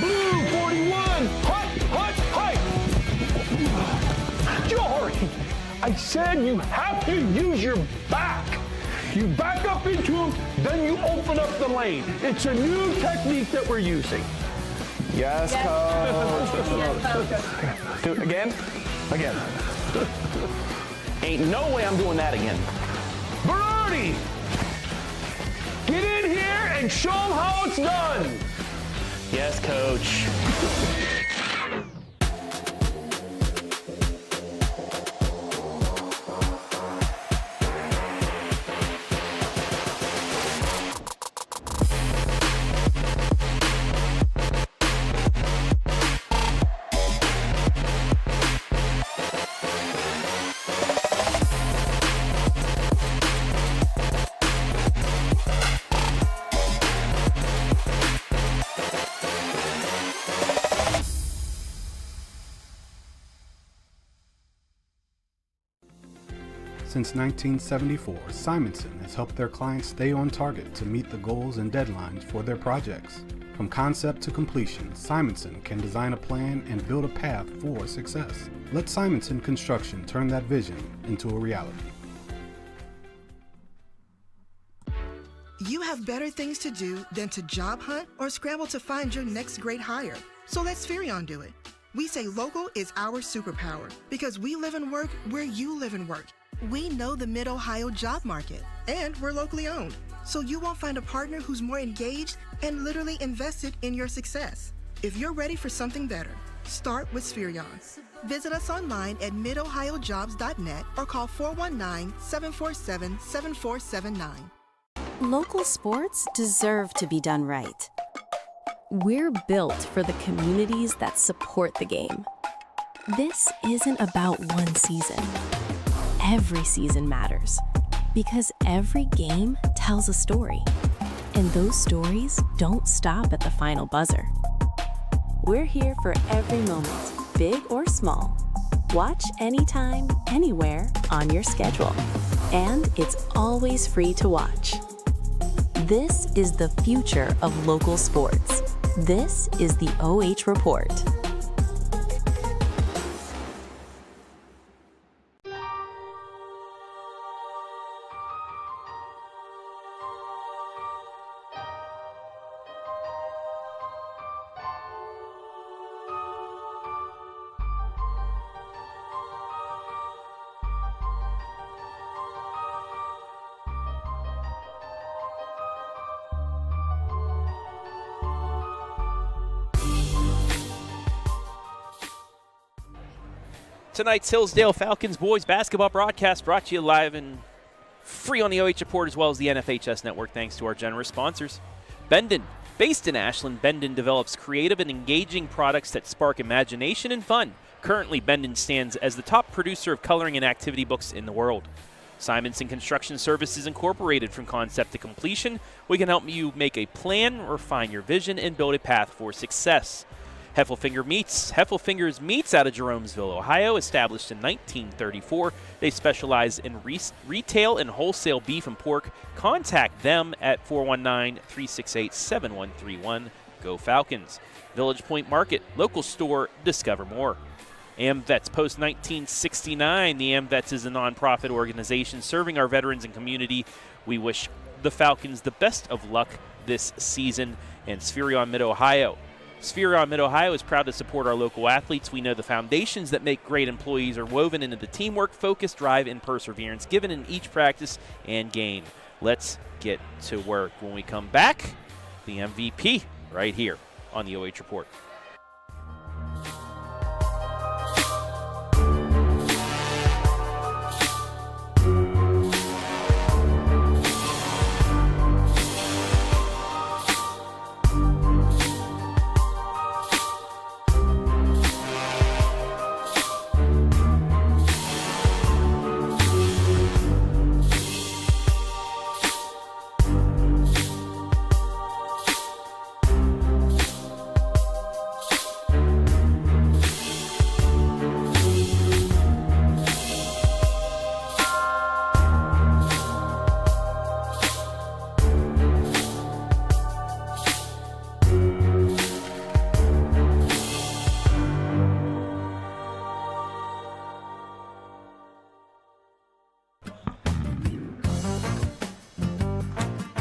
Blue 41, hut. Jory, I said you have to use your back. You back up into him, then you open up the lane. It's a new technique that we're using. Yes, coach. Do it again. Ain't no way I'm doing that again. Baroni, get in here and show them how it's done. Yes, coach. Since 1974, Simonson has helped their clients stay on target to meet the goals and deadlines for their projects. From concept to completion, Simonson can design a plan and build a path for success. Let Simonson Construction turn that vision into a reality. You have better things to do than to job hunt or scramble to find your next great hire. So let Spherion do it. We say local is our superpower because we live and work where you live and work. We know the Mid-Ohio job market, and we're locally owned. So you won't find a partner who's more engaged and literally invested in your success. If you're ready for something better, start with Spherion. Visit us online at midohiojobs.net or call 419-747-7479. Local sports deserve to be done right. We're built for the communities that support the game. This isn't about one season. Every season matters because every game tells a story, and those stories don't stop at the final buzzer. We're here for every moment, big or small. Watch anytime, anywhere on your schedule, and it's always free to watch. This is the future of local sports. This is the OH Report. Tonight's Hillsdale Falcons boys basketball broadcast brought to you live and free on the OH Report as well as the NFHS network, thanks to our generous sponsors. Bendon. Based in Ashland, Bendon develops creative and engaging products that spark imagination and fun. Currently, Bendon stands as the top producer of coloring and activity books in the world. Simonson Construction Services Incorporated. From concept to completion, we can help you make a plan, refine your vision, and build a path for success. Heffelfinger Meats. Heffelfinger's Meats out of Jeromesville, Ohio, established in 1934. They specialize in retail and wholesale beef and pork. Contact them at 419-368-7131. Go Falcons. Village Point Market, local store, discover more. AMVETS, post-1969. The AMVETS is a nonprofit organization serving our veterans and community. We wish the Falcons the best of luck this season. And Spherion Mid-Ohio. Spherion Mid-Ohio is proud to support our local athletes. We know the foundations that make great employees are woven into the teamwork, focus, drive, and perseverance given in each practice and game. Let's get to work. When we come back, the MVP right here on the OH Report.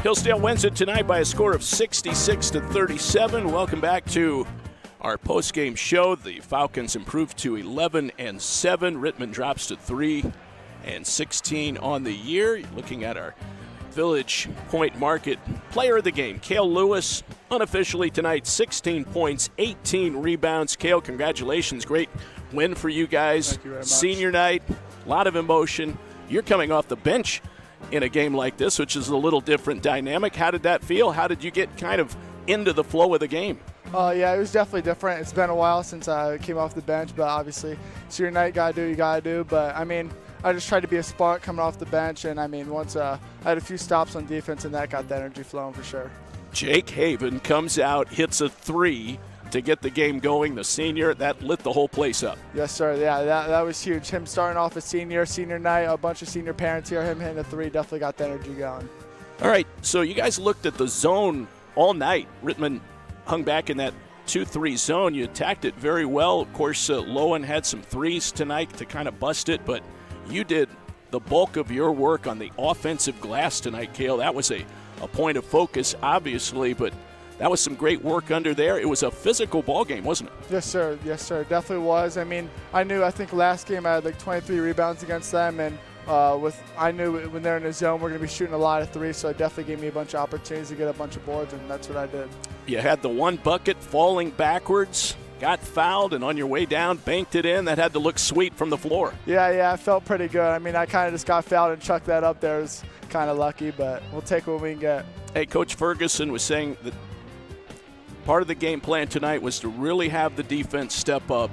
Hillsdale wins it tonight by a score of 66-37. Welcome back to our postgame show. The Falcons improved to 11-7. Rittman drops to 3-16 on the year. You're looking at our Village Point Market player of the game, Cale Lewis, unofficially tonight, 16 points, 18 rebounds. Cale, congratulations. Great win for you guys. Thank you very much. Senior night, a lot of emotion. You're coming off the bench in a game like this, which is a little different dynamic. How did that feel? How did you get kind of into the flow of the game? Yeah, it was definitely different. It's been a while since I came off the bench, but obviously senior night, you gotta do. But I mean, I just tried to be a spark coming off the bench, and I mean, once I had a few stops on defense, and that got the energy flowing for sure. Jake Haven comes out, hits a three to get the game going. The senior, that lit the whole place up. Yes, sir. Yeah, that was huge. Him starting off a senior night, a bunch of senior parents here, him hitting a three definitely got the energy going. All right, so you guys looked at the zone all night. Rittman hung back in that 2-3 zone. You attacked it very well. Of course, Lowen had some threes tonight to kind of bust it, but you did the bulk of your work on the offensive glass tonight, Cale. That was a point of focus, obviously, but that was some great work under there. It was a physical ball game, wasn't it? Yes, sir. Yes, sir. It definitely was. I mean, I think last game I had like 23 rebounds against them, and I knew when they're in the zone, we're going to be shooting a lot of threes, so it definitely gave me a bunch of opportunities to get a bunch of boards, and that's what I did. You had the one bucket falling backwards, got fouled, and on your way down, banked it in. That had to look sweet from the floor. Yeah, I felt pretty good. I mean, I kind of just got fouled and chucked that up there. It was kind of lucky, but we'll take what we can get. Hey, Coach Ferguson was saying that part of the game plan tonight was to really have the defense step up,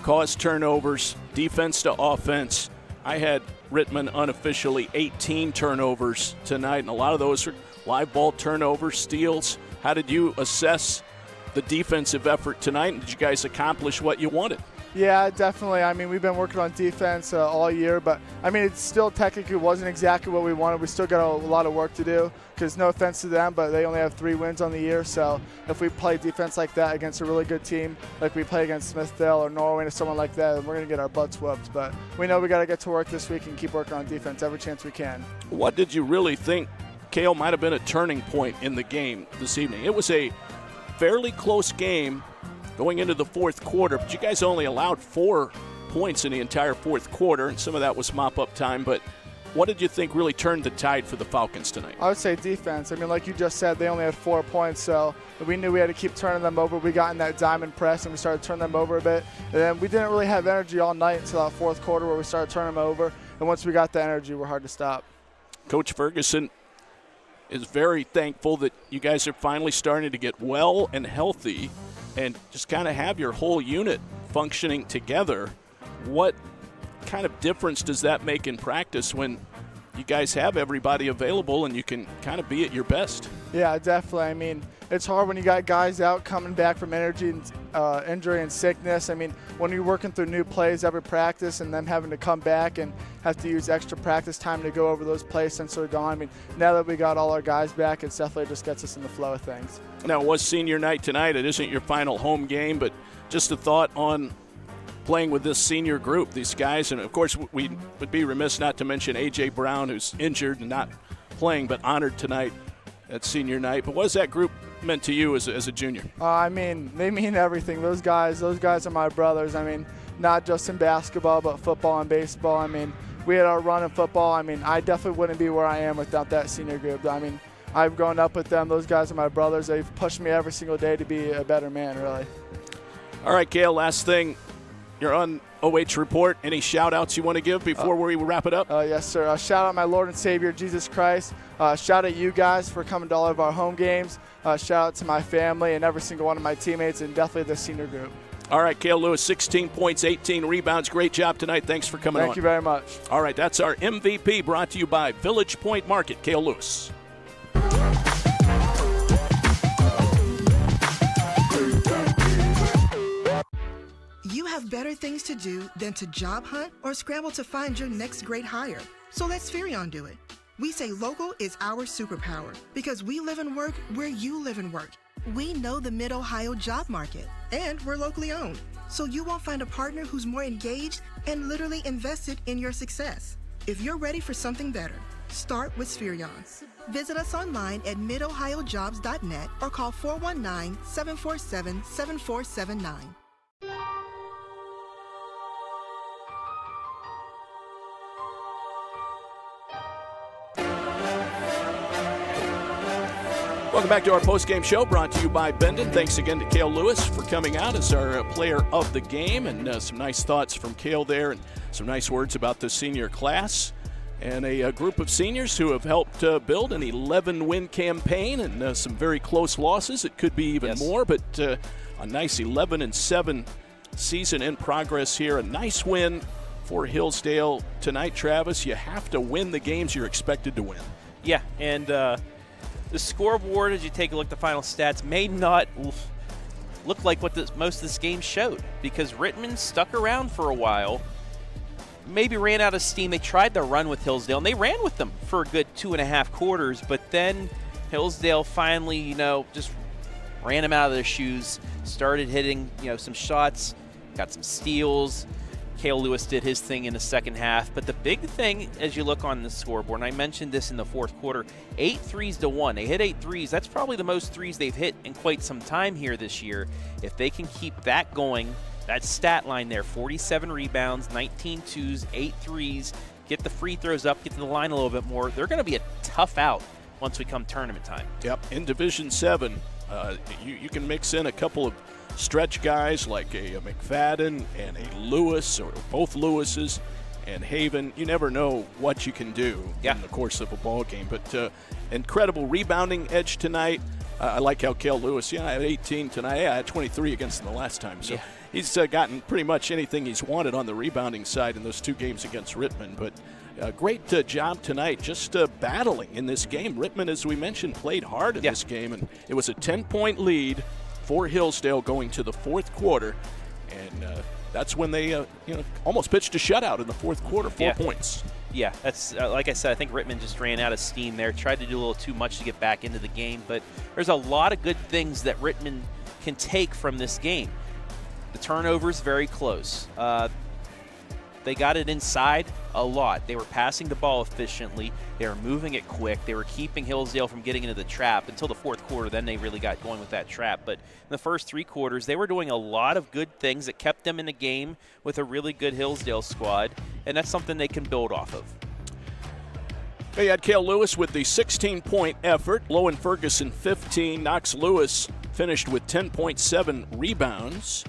cause turnovers, defense to offense. I had Rittman unofficially 18 turnovers tonight, and a lot of those were live ball turnovers, steals. How did you assess the defensive effort tonight, and did you guys accomplish what you wanted? Yeah, definitely. I mean, we've been working on defense all year, but I mean, it still technically wasn't exactly what we wanted. We still got a lot of work to do because no offense to them, but they only have 3 wins on the year. So if we play defense like that against a really good team, like we play against Smithville or Norway or someone like that, then we're going to get our butts whooped. But we know we got to get to work this week and keep working on defense every chance we can. What did you really think, Cale, might have been a turning point in the game this evening? It was a fairly close game going into the fourth quarter, but you guys only allowed 4 points in the entire fourth quarter, and some of that was mop-up time. But What did you think really turned the tide for the Falcons tonight? I would say defense. I mean, like you just said, they only had 4 points, so we knew we had to keep turning them over. We got in that diamond press, and we started turning them over a bit. And then we didn't really have energy all night until that fourth quarter where we started turning them over. And once we got the energy, we're hard to stop. Coach Ferguson is very thankful that you guys are finally starting to get well and healthy and just kind of have your whole unit functioning together. What kind of difference does that make in practice when you guys have everybody available and you can kind of be at your best? Yeah, definitely. I mean, it's hard when you got guys out coming back from injury and sickness. I mean, when you're working through new plays every practice and then having to come back and have to use extra practice time to go over those plays since they're gone. I mean, now that we got all our guys back, it definitely just gets us in the flow of things. Now, it was senior night tonight. It isn't your final home game, but just a thought on playing with this senior group, these guys. And, of course, we would be remiss not to mention A.J. Brown, who's injured and not playing, but honored tonight at senior night. But what has that group meant to you as a junior? I mean, they mean everything. Those guys are my brothers. I mean, not just in basketball, but football and baseball. I mean, we had our run in football. I mean, I definitely wouldn't be where I am without that senior group. I mean, I've grown up with them. Those guys are my brothers. They've pushed me every single day to be a better man, really. All right, Cale, last thing. You're on OH Report. Any shout-outs you want to give before we wrap it up? Yes, sir. Shout out my Lord and Savior, Jesus Christ. Shout out you guys for coming to all of our home games. Shout out to my family and every single one of my teammates and definitely the senior group. All right, Cale Lewis, 16 points, 18 rebounds. Great job tonight. Thanks for coming on. Thank you very much. All right, that's our MVP brought to you by Village Point Market. Cale Lewis. You have better things to do than to job hunt or scramble to find your next great hire. So let Spherion do it. We say local is our superpower because we live and work where you live and work. We know the Mid-Ohio job market, and we're locally owned. So you won't find a partner who's more engaged and literally invested in your success. If you're ready for something better, start with Spherion. Visit us online at midohiojobs.net or call 419-747-7479. Welcome back to our postgame show brought to you by Bendon. Thanks again to Cale Lewis for coming out as our player of the game, and some nice thoughts from Cale there and some nice words about the senior class and a group of seniors who have helped build an 11-win campaign and some very close losses. It could be even more, but a nice 11-7 season in progress here. A nice win for Hillsdale tonight, Travis. You have to win the games you're expected to win. Yeah, and the scoreboard, as you take a look at the final stats, may not look like what most of this game showed because Rittman stuck around for a while, maybe ran out of steam. They tried to run with Hillsdale, and they ran with them for a good 2.5 quarters, but then Hillsdale finally, just ran them out of their shoes, started hitting, some shots, got some steals. Cale Lewis did his thing in the second half. But the big thing, as you look on the scoreboard, and I mentioned this in the fourth quarter, 8 threes to 1. They hit 8 threes. That's probably the most threes they've hit in quite some time here this year. If they can keep that going, that stat line there, 47 rebounds, 19 twos, 8 threes, get the free throws up, get to the line a little bit more, they're going to be a tough out once we come tournament time. Yep, in Division 7, you can mix in a couple of stretch guys like a McFadden and a Lewis, or both Lewises, and Haven. You never know what you can do in the course of a ball game. But incredible rebounding edge tonight. I like how Cale Lewis, I had 18 tonight. I had 23 against him the last time. So he's gotten pretty much anything he's wanted on the rebounding side in those 2 games against Rittman. But great job tonight just battling in this game. Rittman, as we mentioned, played hard in this game, and it was a 10-point lead for Hillsdale going to the fourth quarter, and that's when they almost pitched a shutout in the fourth quarter, 4 points. Yeah, that's like I said, I think Rittman just ran out of steam there, tried to do a little too much to get back into the game, but there's a lot of good things that Rittman can take from this game. The turnovers very close. They got it inside a lot. They were passing the ball efficiently. They were moving it quick. They were keeping Hillsdale from getting into the trap until the fourth quarter. Then they really got going with that trap. But in the first 3 quarters, they were doing a lot of good things that kept them in the game with a really good Hillsdale squad, and that's something they can build off of. They had Cale Lewis with the 16-point effort. Lowen Ferguson 15. Knox Lewis finished with 10.7 rebounds.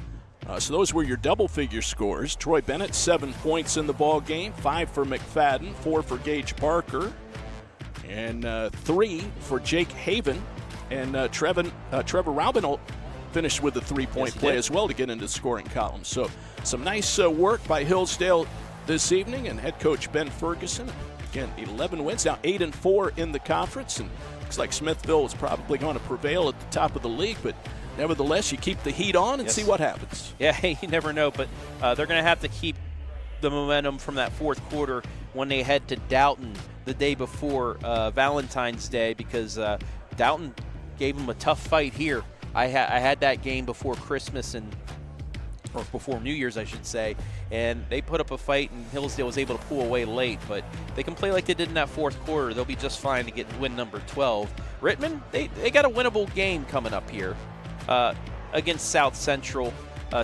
So those were your double-figure scores. Troy Bennett 7 points in the ball game. 5 for McFadden, 4 for Gage Barker, and 3 for Jake Haven. And Trevor Raubenold finished with a 3-point play as well to get into the scoring column. So some nice work by Hillsdale this evening, and head coach Ben Ferguson. Again, 11 wins, now 8-4 in the conference, and looks like Smithville is probably going to prevail at the top of the league, but nevertheless, you keep the heat on and see what happens. Yeah, you never know, but they're going to have to keep the momentum from that fourth quarter when they head to Dalton the day before Valentine's Day, because Dalton gave them a tough fight here. I had that game before Christmas or before New Year's, I should say, and they put up a fight, and Hillsdale was able to pull away late, but they can play like they did in that fourth quarter. They'll be just fine to get win number 12. Rittman, they got a winnable game coming up here against South Central.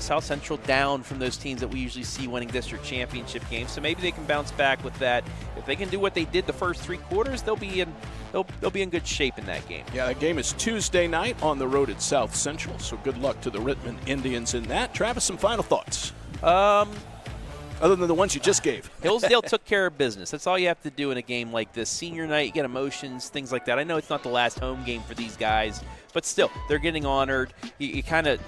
South Central down from those teams that we usually see winning district championship games, so maybe they can bounce back with that. If they can do what they did the first 3 quarters, they'll be in good shape in that game. Yeah, that game is Tuesday night on the road at South Central, so good luck to the Rittman Indians in that. Travis, some final thoughts? Other than the ones you just gave. Hillsdale took care of business. That's all you have to do in a game like this. Senior night, you get emotions, things like that. I know it's not the last home game for these guys, but still, they're getting honored. You kind of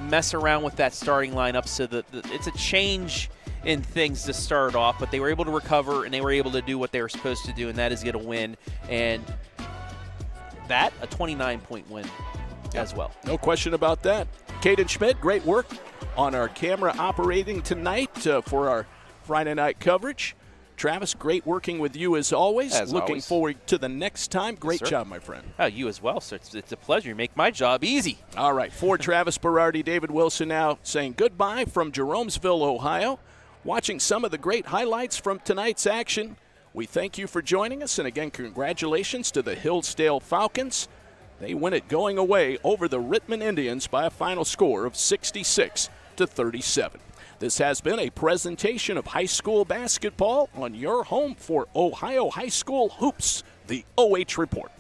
mess around with that starting lineup so that it's a change in things to start off, but they were able to recover, and they were able to do what they were supposed to do, and that is get a win. And that, a 29-point win as well. No question about that. Caden Schmidt, great work on our camera operating tonight for our Friday night coverage. Travis, great working with you as always. Looking forward to the next time. Great job, my friend. Oh, you as well, sir. It's a pleasure. You make my job easy. All right, for Travis Berardi, David Wilson now saying goodbye from Jeromesville, Ohio. Watching some of the great highlights from tonight's action. We thank you for joining us, and again, congratulations to the Hillsdale Falcons. They win it going away over the Rittman Indians by a final score of 66-37. This has been a presentation of high school basketball on your home for Ohio High School Hoops, the OH Report.